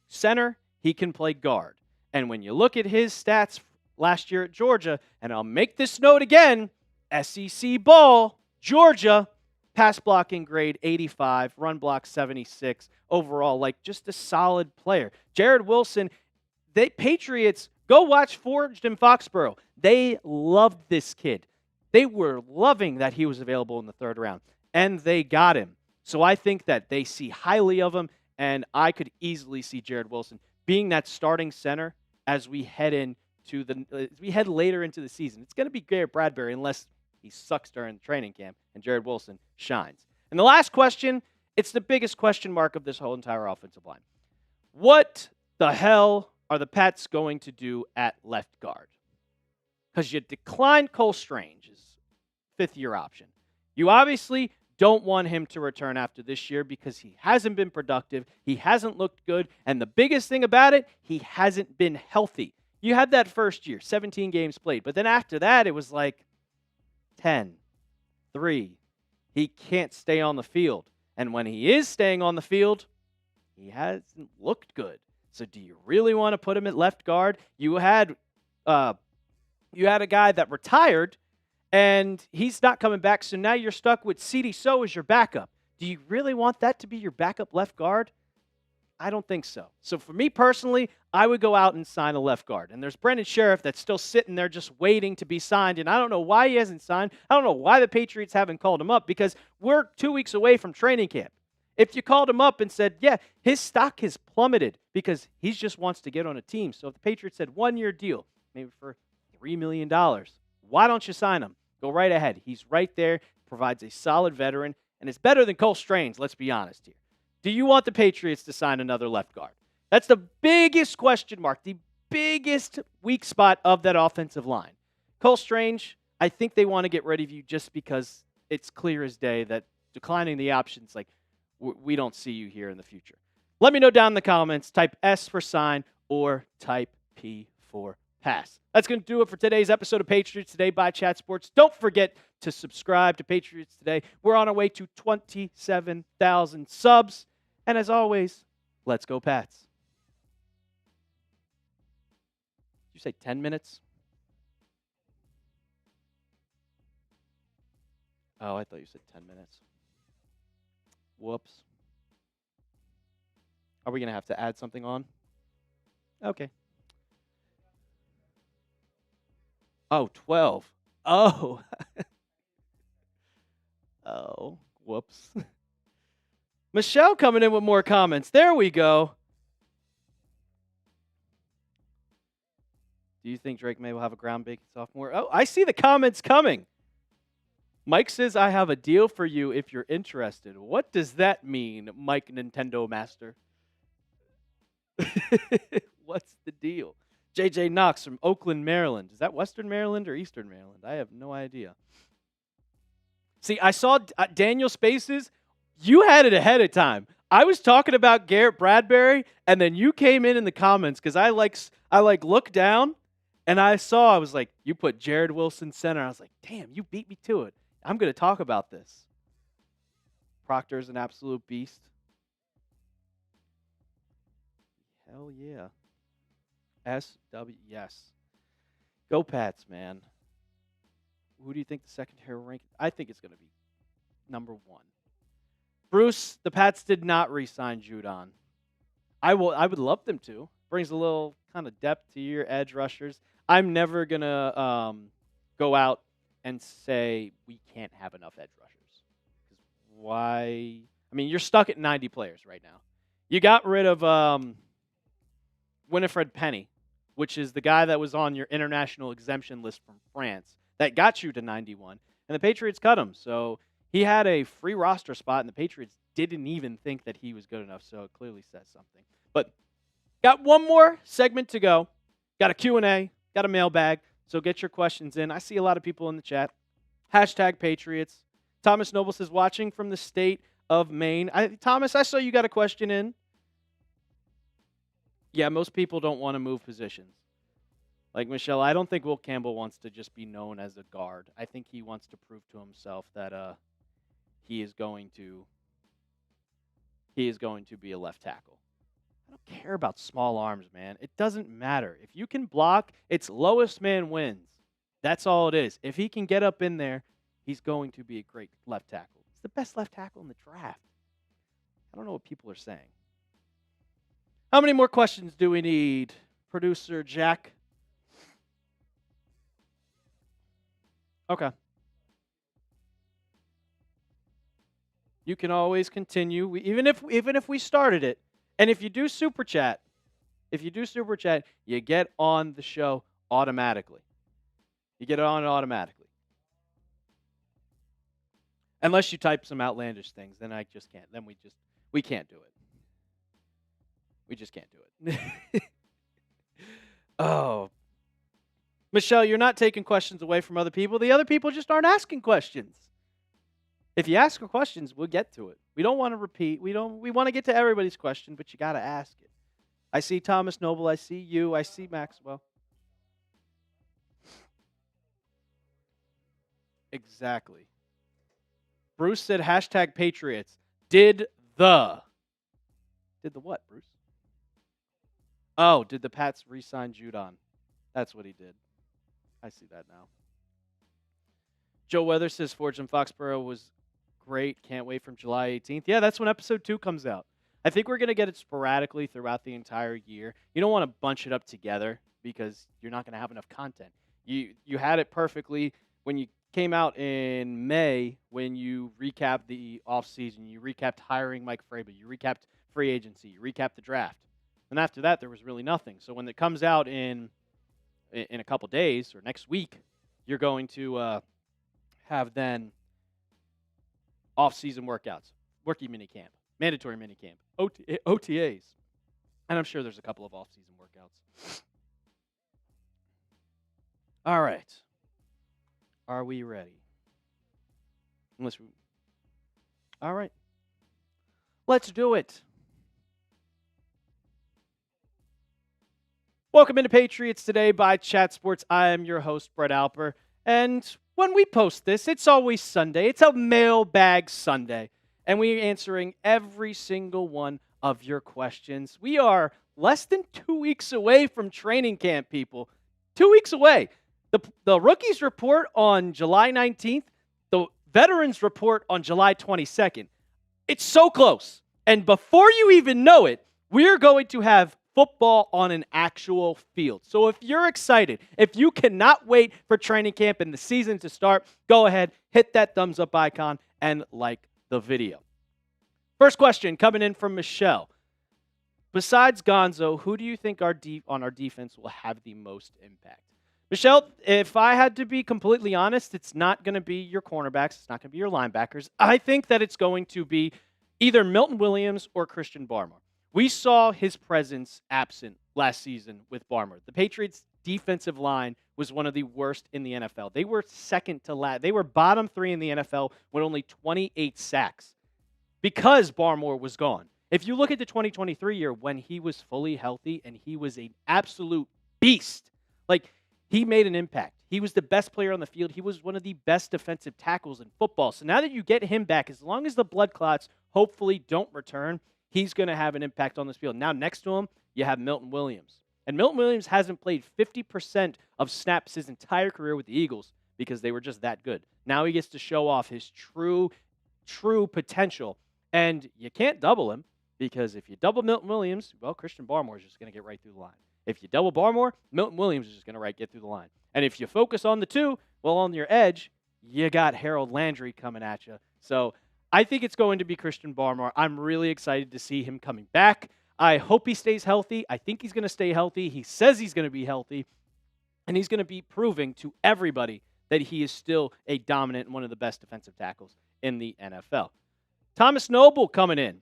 center. He can play guard. And when you look at his stats last year at Georgia, and I'll make this note again, SEC ball, Georgia, pass blocking grade 85, run block 76, overall, like just a solid player. Jared Wilson, Patriots, go watch Forged in Foxborough. They loved this kid. They were loving that he was available in the 3rd round, and they got him. So I think that they see highly of him, and I could easily see Jared Wilson being that starting center as we head later into the season. It's going to be Garrett Bradbury unless he sucks during training camp and Jared Wilson shines. And the last question, it's the biggest question mark of this whole entire offensive line. What the hell are the Pats going to do at left guard? Because you declined Cole Strange's 5th-year option. You obviously don't want him to return after this year because he hasn't been productive, he hasn't looked good, and the biggest thing about it, he hasn't been healthy. You had that first year, 17 games played, but then after that, it was like 10, 3. He can't stay on the field. And when he is staying on the field, he hasn't looked good. So do you really want to put him at left guard? You had a guy that retired, and he's not coming back, so now you're stuck with C.D. So as your backup. Do you really want that to be your backup left guard? I don't think so. So for me personally, I would go out and sign a left guard. And there's Brendan Sheriff that's still sitting there just waiting to be signed. And I don't know why he hasn't signed. I don't know why the Patriots haven't called him up because we're 2 weeks away from training camp. If you called him up and said, yeah, his stock has plummeted because he just wants to get on a team. So if the Patriots said 1-year deal, maybe for $3 million, why don't you sign him? Go right ahead. He's right there, provides a solid veteran, and it's better than Cole Strange, let's be honest here. Do you want the Patriots to sign another left guard? That's the biggest question mark, the biggest weak spot of that offensive line. Cole Strange, I think they want to get rid of you just because it's clear as day that declining the options, like, we don't see you here in the future. Let me know down in the comments. Type S for sign or type P for pass. That's going to do it for today's episode of Patriots Today by Chat Sports. Don't forget to subscribe to Patriots Today. We're on our way to 27,000 subs. And as always, let's go Pats. Did you say 10 minutes? Oh, I thought you said 10 minutes. Whoops. Are we going to have to add something on? Okay. Oh, 12. Oh. Oh, whoops. Michelle coming in with more comments. There we go. Do you think Drake Maye will have a ground-breaking sophomore? Oh, I see the comments coming. Mike says, I have a deal for you if you're interested. What does that mean, Mike Nintendo Master? What's the deal? JJ Knox from Oakland, Maryland. Is that Western Maryland or Eastern Maryland? I have no idea. See, I saw Daniel Spaces. You had it ahead of time. I was talking about Garrett Bradbury, and then you came in the comments because I looked down, and I was like, you put Jared Wilson center. I was like, damn, you beat me to it. I'm going to talk about this. Proctor's an absolute beast. Hell yeah. SW, yes. Go Pats, man. Who do you think the secondary rank? I think it's going to be number 1. Bruce, the Pats did not re-sign Judon. I would love them to. Brings a little kind of depth to your edge rushers. I'm never going to go out and say we can't have enough edge rushers. Because why? I mean, you're stuck at 90 players right now. You got rid of Winifred Penny, which is the guy that was on your international exemption list from France that got you to 91, and the Patriots cut him. So he had a free roster spot, and the Patriots didn't even think that he was good enough, so it clearly says something. But got one more segment to go. Got a Q&A, got a mailbag, so get your questions in. I see a lot of people in the chat. Hashtag Patriots. Thomas Noble says, watching from the state of Maine. Thomas, I saw you got a question in. Yeah, most people don't want to move positions. Like Michelle, I don't think Will Campbell wants to just be known as a guard. I think he wants to prove to himself that he is going to be a left tackle. I don't care about small arms, man. It doesn't matter. If you can block, it's lowest man wins. That's all it is. If he can get up in there, he's going to be a great left tackle. He's the best left tackle in the draft. I don't know what people are saying. How many more questions do we need, producer Jack? Okay. You can always continue, even if we started it. And if you do super chat, you get on the show automatically. You get on it automatically. Unless you type some outlandish things, then I just can't. Then we can't do it. We just can't do it. Oh. Michelle, you're not taking questions away from other people. The other people just aren't asking questions. If you ask questions, we'll get to it. We don't want to repeat. We want to get to everybody's question, but you got to ask it. I see Thomas Noble. I see you. I see Maxwell. Exactly. Bruce said hashtag Patriots. Did the what, Bruce? Oh, did the Pats re-sign Judon? That's what he did. I see that now. Joe Weather says Forge in Foxborough was great. Can't wait from July 18th. Yeah, that's when episode 2 comes out. I think we're going to get it sporadically throughout the entire year. You don't want to bunch it up together because you're not going to have enough content. You had it perfectly when you came out in May when you recapped the offseason. You recapped hiring Mike Vrabel. You recapped free agency. You recapped the draft. And after that, there was really nothing. So when it comes out in a couple days or next week, you're going to have then off-season workouts, rookie minicamp, mandatory minicamp, OTAs. And I'm sure there's a couple of off-season workouts. All right. Are we ready? All right. Let's do it. Welcome into Patriots Today by Chat Sports. I am your host, Brett Alper. And when we post this, it's always Sunday. It's a mailbag Sunday. And we're answering every single one of your questions. We are less than 2 weeks away from training camp, people. 2 weeks away. The rookies report on July 19th. The veterans report on July 22nd. It's so close. And before you even know it, we're going to have football on an actual field. So if you're excited, if you cannot wait for training camp and the season to start, go ahead, hit that thumbs up icon and like the video. First question coming in from Michelle. Besides Gonzo, who do you think on our defense will have the most impact? Michelle, if I had to be completely honest, it's not going to be your cornerbacks. It's not going to be your linebackers. I think that it's going to be either Milton Williams or Christian Barmore. We saw his presence absent last season with Barmore. The Patriots' defensive line was one of the worst in the NFL. They were second to last. They were bottom 3 in the NFL with only 28 sacks because Barmore was gone. If you look at the 2023 year when he was fully healthy and he was an absolute beast, he made an impact. He was the best player on the field. He was one of the best defensive tackles in football. So now that you get him back, as long as the blood clots hopefully don't return, he's going to have an impact on this field. Now, next to him, you have Milton Williams. And Milton Williams hasn't played 50% of snaps his entire career with the Eagles because they were just that good. Now he gets to show off his true potential. And you can't double him because if you double Milton Williams, well, Christian Barmore is just going to get right through the line. If you double Barmore, Milton Williams is just going to get through the line. And if you focus on the two, well, on your edge, you got Harold Landry coming at you. So I think it's going to be Christian Barmore. I'm really excited to see him coming back. I hope he stays healthy. I think he's going to stay healthy. He says he's going to be healthy. And he's going to be proving to everybody that he is still a dominant and one of the best defensive tackles in the NFL. Thomas Noble coming in.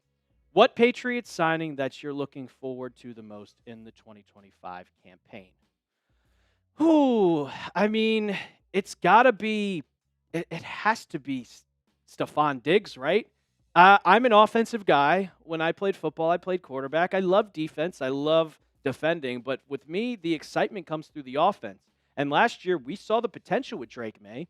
What Patriots signing that you're looking forward to the most in the 2025 campaign? It's got to be, it has to be Stephon Diggs, right? I'm an offensive guy. When I played football, I played quarterback. I love defense. I love defending. But with me, the excitement comes through the offense. And last year, we saw the potential with Drake Maye,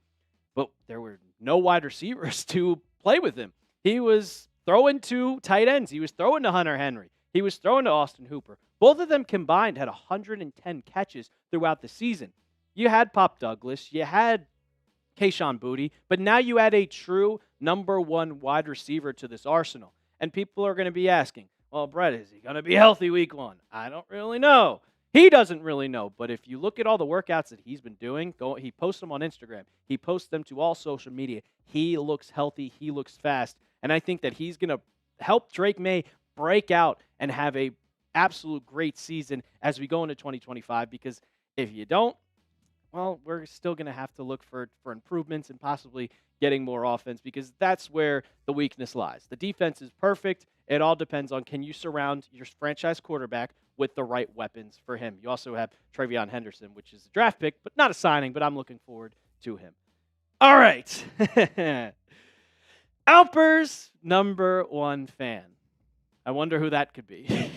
but there were no wide receivers to play with him. He was throwing to tight ends. He was throwing to Hunter Henry. He was throwing to Austin Hooper. Both of them combined had 110 catches throughout the season. You had Pop Douglas. You had Kayshon Boutte. But now you add a true number one wide receiver to this arsenal. And people are going to be asking, well, Brett, is he going to be healthy week 1? I don't really know. He doesn't really know. But if you look at all the workouts that he's been doing, he posts them on Instagram. He posts them to all social media. He looks healthy. He looks fast. And I think that he's going to help Drake Maye break out and have a absolute great season as we go into 2025. Because if you don't, well, we're still going to have to look for improvements and possibly getting more offense because that's where the weakness lies. The defense is perfect. It all depends on can you surround your franchise quarterback with the right weapons for him. You also have Travion Henderson, which is a draft pick, but not a signing, but I'm looking forward to him. All right. Alper's number one fan. I wonder who that could be.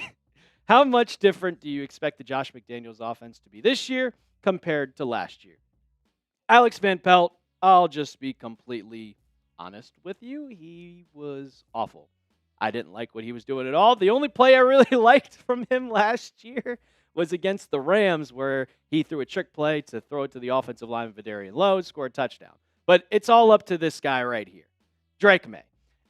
How much different do you expect the Josh McDaniels offense to be this year compared to last year? Alex Van Pelt, I'll just be completely honest with you. He was awful. I didn't like what he was doing at all. The only play I really liked from him last year was against the Rams where he threw a trick play to throw it to the offensive lineman Vidarian Lowe, scored a touchdown. But it's all up to this guy right here, Drake Maye.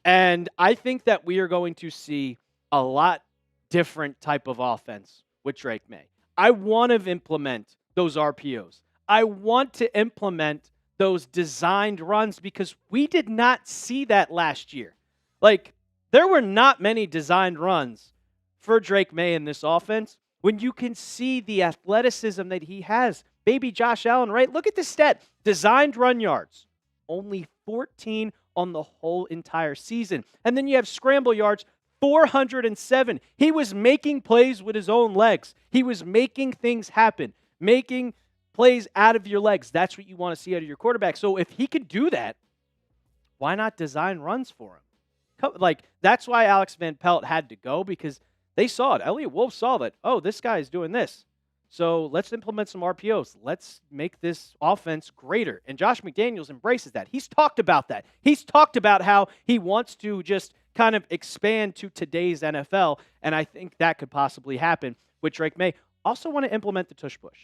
And I think that we are going to see a lot different type of offense with Drake Maye. I want to implement those RPOs. I want to implement those designed runs because we did not see that last year. Like, there were not many designed runs for Drake Maye in this offense when you can see the athleticism that he has. Baby Josh Allen, right? Look at the stat. Designed run yards, only 14 on the whole entire season. And then you have scramble yards, 407. He was making plays with his own legs. He was making things happen, making plays out of your legs. That's what you want to see out of your quarterback. So if he can do that, why not design runs for him? Like, that's why Alex Van Pelt had to go, because they saw it. Elliott Wolf saw that, oh, this guy is doing this. So let's implement some RPOs. Let's make this offense greater. And Josh McDaniels embraces that. He's talked about that. He's talked about how he wants to just kind of expand to today's NFL, and I think that could possibly happen with Drake Maye. Also want to implement the tush push.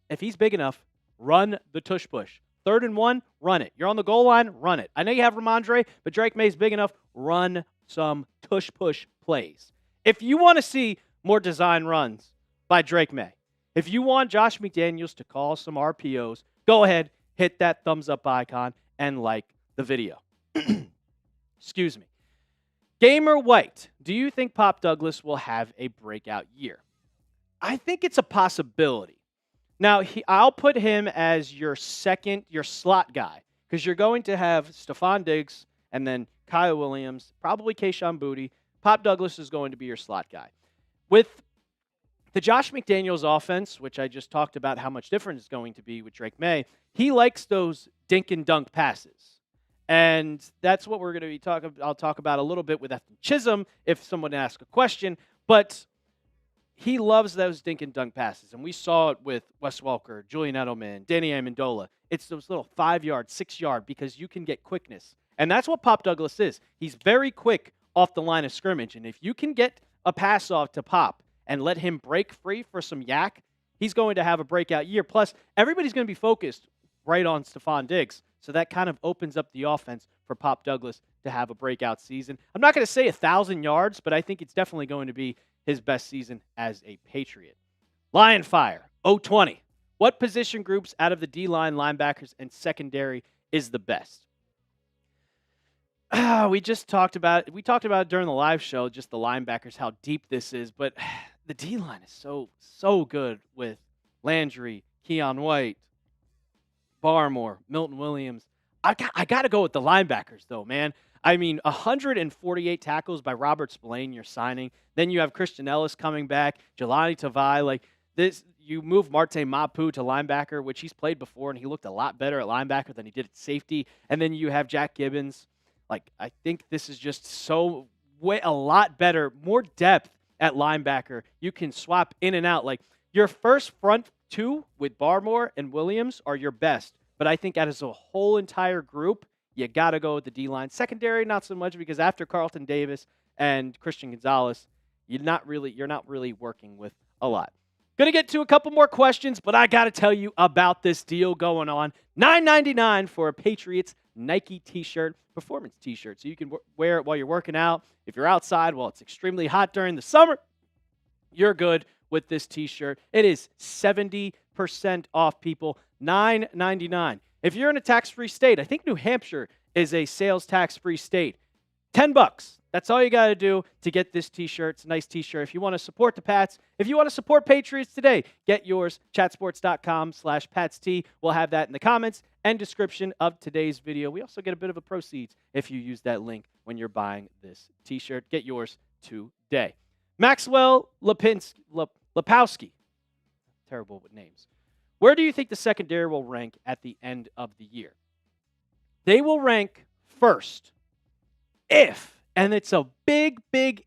If he's big enough, run the tush push. 3rd and 1, run it. You're on the goal line, run it. I know you have Ramondre, but Drake Maye's big enough, run some tush push plays. If you want to see more design runs by Drake Maye, if you want Josh McDaniels to call some RPOs, go ahead, hit that thumbs up icon, and like the video. Excuse me. Gamer White, do you think Pop Douglas will have a breakout year? I think it's a possibility. Now, I'll put him as your slot guy, because you're going to have Stephon Diggs and then Kyle Williams, probably Kayshon Boutte. Pop Douglas is going to be your slot guy. With the Josh McDaniels offense, which I just talked about how much different it's going to be with Drake Maye, he likes those dink and dunk passes. And that's what we're going to be talking about. I'll talk about a little bit with Ethan Chisholm if someone asks a question. But he loves those dink and dunk passes. And we saw it with Wes Welker, Julian Edelman, Danny Amendola. It's those little 5-yard, 6-yard, because you can get quickness. And that's what Pop Douglas is. He's very quick off the line of scrimmage. And if you can get a pass off to Pop and let him break free for some yak, he's going to have a breakout year. Plus, everybody's going to be focused right on Stephon Diggs. So that kind of opens up the offense for Pop Douglas to have a breakout season. I'm not going to say 1,000 yards, but I think it's definitely going to be his best season as a Patriot. Lion Fire, 020. What position groups out of the D-line, linebackers, and secondary is the best? We talked about it during the live show, just the linebackers, how deep this is. But the D-line is so good with Landry, Keon White, Barmore, Milton Williams. I got to go with the linebackers, though, man. I mean, 148 tackles by Robert Spillane you're signing. Then you have Christian Elliss coming back, Jelani Tavai. Like this, you move Marte Mapu to linebacker, which he's played before, and he looked a lot better at linebacker than he did at safety. And then you have Jack Gibbens. Like, I think this is just a lot better, more depth at linebacker. You can swap in and out. Like, your first front two with Barmore and Williams are your best. But I think as a whole entire group, you got to go with the D-line. Secondary, not so much, because after Carlton Davis and Christian Gonzalez, you're not really working with a lot. Going to get to a couple more questions, but I got to tell you about this deal going on. $9.99 for a Patriots Nike t-shirt, performance t-shirt. So you can wear it while you're working out. If you're outside while it's extremely hot during the summer, you're good with this t-shirt. It is 70% off, people. $9.99. If you're in a tax-free state, I think New Hampshire is a sales tax-free state. $10. That's all you got to do to get this t-shirt. It's a nice t-shirt. If you want to support the Pats, if you want to support Patriots Today, get yours, chatsports.com/PatsT. We'll have that in the comments and description of today's video. We also get a bit of a proceeds if you use that link when you're buying this t-shirt. Get yours today. Maxwell Lepowski. Terrible with names. Where do you think the secondary will rank at the end of the year? They will rank first if, and it's a big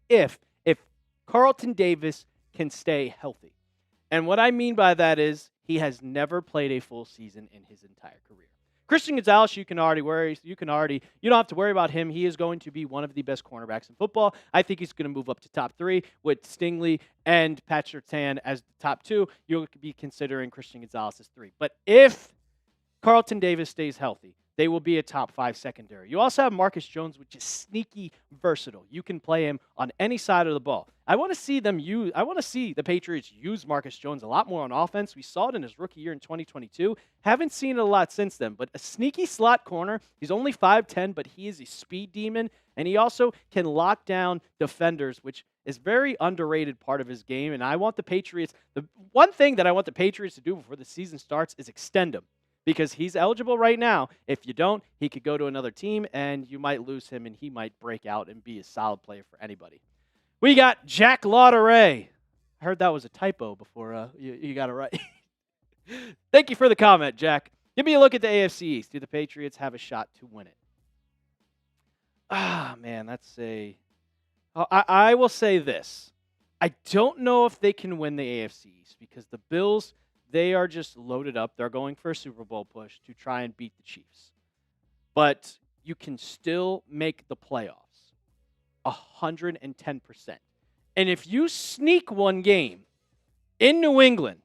if Carlton Davis can stay healthy. And what I mean by that is he has never played a full season in his entire career. Christian Gonzalez, you don't have to worry about him. He is going to be one of the best cornerbacks in football. I think he's going to move up to top 3 with Stingley and Pat Surtain as the top 2. You'll be considering Christian Gonzalez as 3. But if Carlton Davis stays healthy, they will be a top 5 secondary. You also have Marcus Jones, which is sneaky versatile. You can play him on any side of the ball. I want to see the Patriots use Marcus Jones a lot more on offense. We saw it in his rookie year in 2022. Haven't seen it a lot since then, but a sneaky slot corner. He's only 5'10", but he is a speed demon, and he also can lock down defenders, which is very underrated part of his game. And I want the Patriots, the one thing that I want the Patriots to do before the season starts is extend him, because he's eligible right now. If you don't, he could go to another team, and you might lose him, and he might break out and be a solid player for anybody. We got Jack Lauderay. I heard that was a typo before you got it right. Thank you for the comment, Jack. Give me a look at the AFC East. Do the Patriots have a shot to win it? Man, I will say this. I don't know if they can win the AFC East, because the Bills, they are just loaded up. They're going for a Super Bowl push to try and beat the Chiefs. But you can still make the playoffs 110%. And if you sneak one game in New England,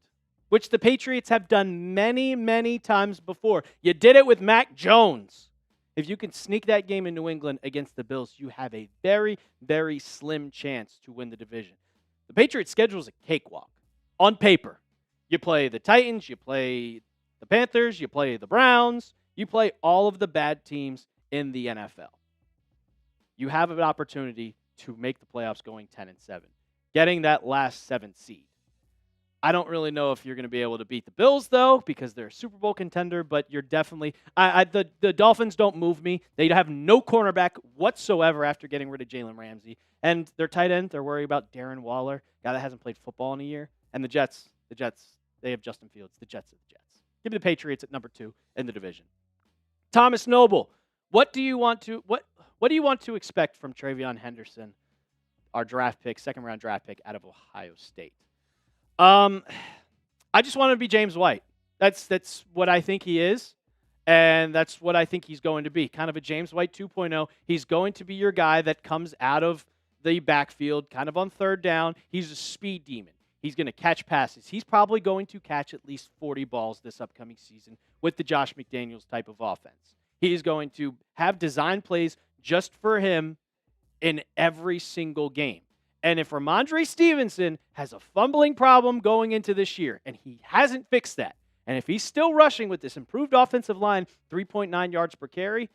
which the Patriots have done many, many times before, you did it with Mac Jones. If you can sneak that game in New England against the Bills, you have a very, very slim chance to win the division. The Patriots' schedule is a cakewalk on paper. You play the Titans, you play the Panthers, you play the Browns, you play all of the bad teams in the NFL. You have an opportunity to make the playoffs going 10-7, getting that last 7th seed. I don't really know if you're going to be able to beat the Bills, though, because they're a Super Bowl contender, but you're definitely the Dolphins don't move me. They have no cornerback whatsoever after getting rid of Jalen Ramsey. And their tight end, they're worried about Darren Waller, guy that hasn't played football in a year. And the Jets, they have Justin Fields. The Jets are the Jets. Give me the Patriots at number 2 in the division. Thomas Noble, what do you want to expect from Travion Henderson, our draft pick, second-round draft pick out of Ohio State? I just want him to be James White. That's what I think he is, and that's what I think he's going to be. Kind of a James White 2.0. He's going to be your guy that comes out of the backfield, kind of on third down. He's a speed demon. He's going to catch passes. He's probably going to catch at least 40 balls this upcoming season with the Josh McDaniels type of offense. He's going to have design plays just for him in every single game. And if Ramondre Stevenson has a fumbling problem going into this year, and he hasn't fixed that, and if he's still rushing with this improved offensive line, 3.9 yards per carry,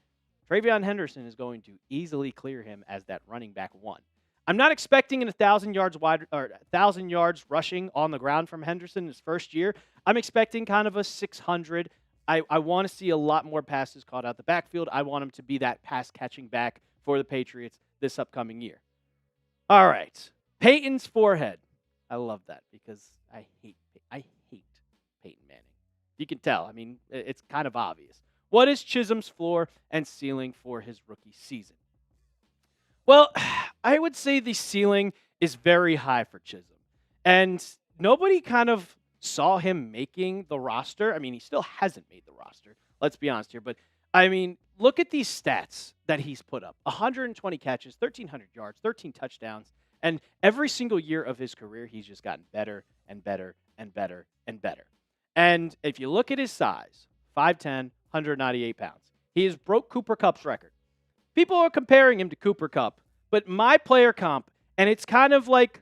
Travion Henderson is going to easily clear him as that running back 1. I'm not expecting 1,000 yards wide or 1,000 yards rushing on the ground from Henderson in his first year. I'm expecting kind of a 600. I want to see a lot more passes caught out the backfield. I want him to be that pass catching back for the Patriots this upcoming year. All right, Peyton's forehead. I love that because I hate Peyton Manning. You can tell. I mean, it's kind of obvious. What is Chisholm's floor and ceiling for his rookie season? Well, I would say the ceiling is very high for Chisholm. And nobody kind of saw him making the roster. I mean, he still hasn't made the roster. Let's be honest here. But, I mean, look at these stats that he's put up. 120 catches, 1,300 yards, 13 touchdowns. And every single year of his career, he's just gotten better and better and better and better. And if you look at his size, 5'10", 198 pounds, he has broke Cooper Kupp's record. People are comparing him to Cooper Kupp, but my player comp, and it's kind of like,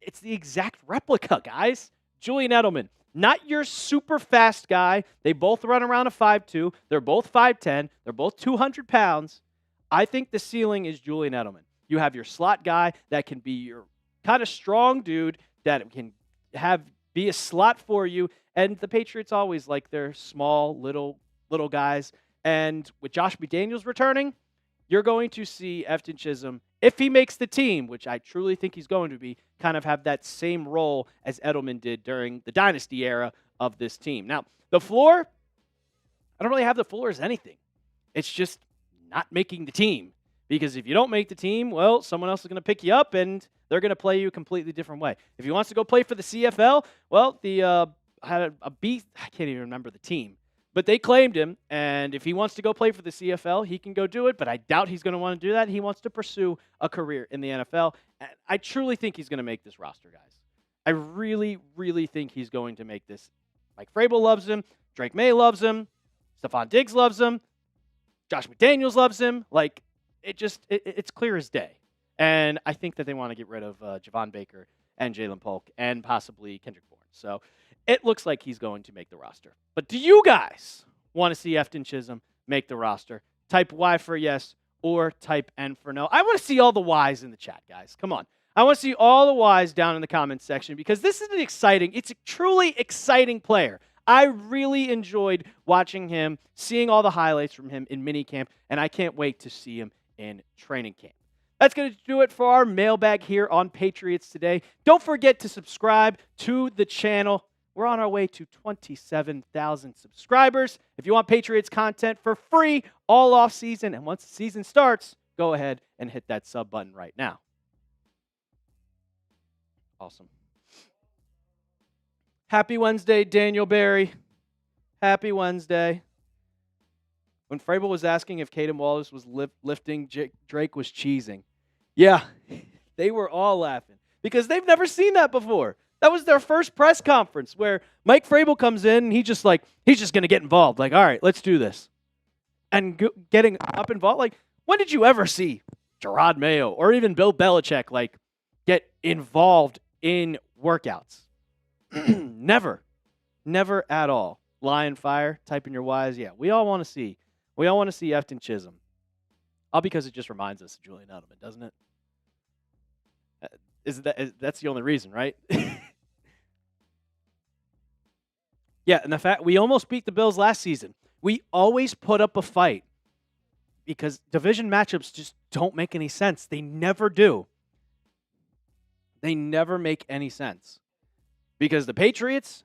it's the exact replica, guys. Julian Edelman, not your super fast guy. They both run around a 5'2". They're both 5'10". They're both 200 pounds. I think the ceiling is Julian Edelman. You have your slot guy that can be your kind of strong dude that can be a slot for you. And the Patriots always like their small, little guys. And with Josh McDaniels returning, you're going to see Efton Chisholm, if he makes the team, which I truly think he's going to be, kind of have that same role as Edelman did during the dynasty era of this team. Now, the floor, I don't really have the floor as anything. It's just not making the team. Because if you don't make the team, well, someone else is going to pick you up, and they're going to play you a completely different way. If he wants to go play for the CFL, well, I can't even remember the team. But they claimed him, and if he wants to go play for the CFL, he can go do it, but I doubt he's going to want to do that. He wants to pursue a career in the NFL. And I truly think he's going to make this roster, guys. I really, really think he's going to make this. Mike Vrabel loves him. Drake Maye loves him. Stephon Diggs loves him. Josh McDaniels loves him. Like, it's clear as day. And I think that they want to get rid of Jovan Baker and Jalen Polk and possibly Kendrick Bourne. So it looks like he's going to make the roster. But do you guys want to see Efton Chisholm make the roster? Type Y for yes or type N for no. I want to see all the Ys in the chat, guys. Come on. I want to see all the Ys down in the comments section because this is it's a truly exciting player. I really enjoyed watching him, seeing all the highlights from him in minicamp, and I can't wait to see him in training camp. That's going to do it for our mailbag here on Patriots Today. Don't forget to subscribe to the channel. We're on our way to 27,000 subscribers. If you want Patriots content for free all off season, and once the season starts, go ahead and hit that sub button right now. Awesome. Happy Wednesday, Daniel Barry. Happy Wednesday. When Vrabel was asking if Caden Wallace was lifting, Drake was cheesing. Yeah, they were all laughing because they've never seen that before. That was their first press conference where Mike Vrabel comes in and he's just going to get involved. Like, all right, let's do this. And getting up involved. Like, when did you ever see Drake Maye or even Bill Belichick, like, get involved in workouts? Never. Never at all. Lion Fire, type in your Ys. Yeah, we all want to see. We all want to see Efton Chisholm. All because it just reminds us of Julian Edelman, doesn't it? That's the only reason, right? Yeah, and the fact we almost beat the Bills last season. We always put up a fight because division matchups just don't make any sense. They never do. They never make any sense. Because the Patriots,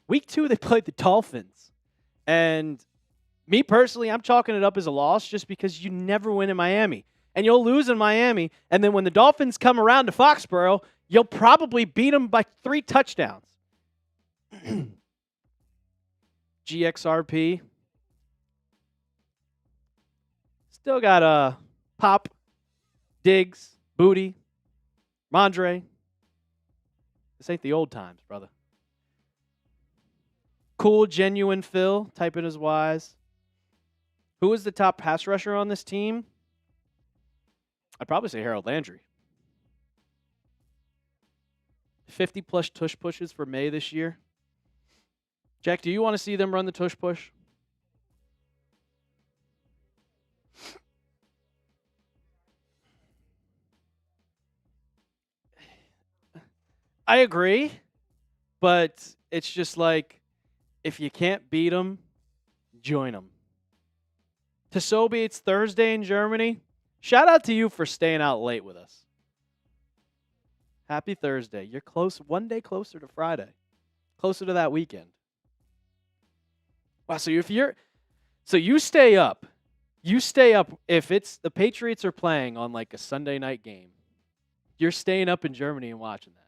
week 2, they played the Dolphins. And me personally, I'm chalking it up as a loss just because you never win in Miami. And you'll lose in Miami. And then when the Dolphins come around to Foxborough, you'll probably beat them by 3 touchdowns. GXRP. Still got Pop, Diggs, Booty, Mondre. This ain't the old times, brother. Cool, genuine Phil. Type in his Ys. Who is the top pass rusher on this team? I'd probably say Harold Landry. 50-plus tush pushes for May this year. Jack, do you want to see them run the tush push? I agree, but it's just like, if you can't beat them, join them. Tasobi, it's Thursday in Germany. Shout out to you for staying out late with us. Happy Thursday. You're close, one day closer to Friday. Closer to that weekend. Wow, so you stay up. You stay up if it's the Patriots are playing on like a Sunday night game. You're staying up in Germany and watching that.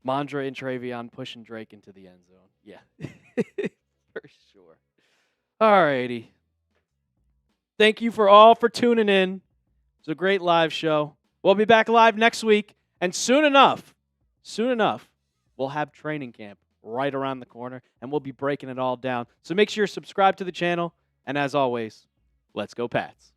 Mondre and Travion pushing Drake into the end zone. Yeah, for sure. All righty. Thank you for tuning in. It's a great live show. We'll be back live next week. And soon enough, we'll have training camp right around the corner, and we'll be breaking it all down. So make sure you're subscribed to the channel. And as always, let's go Pats.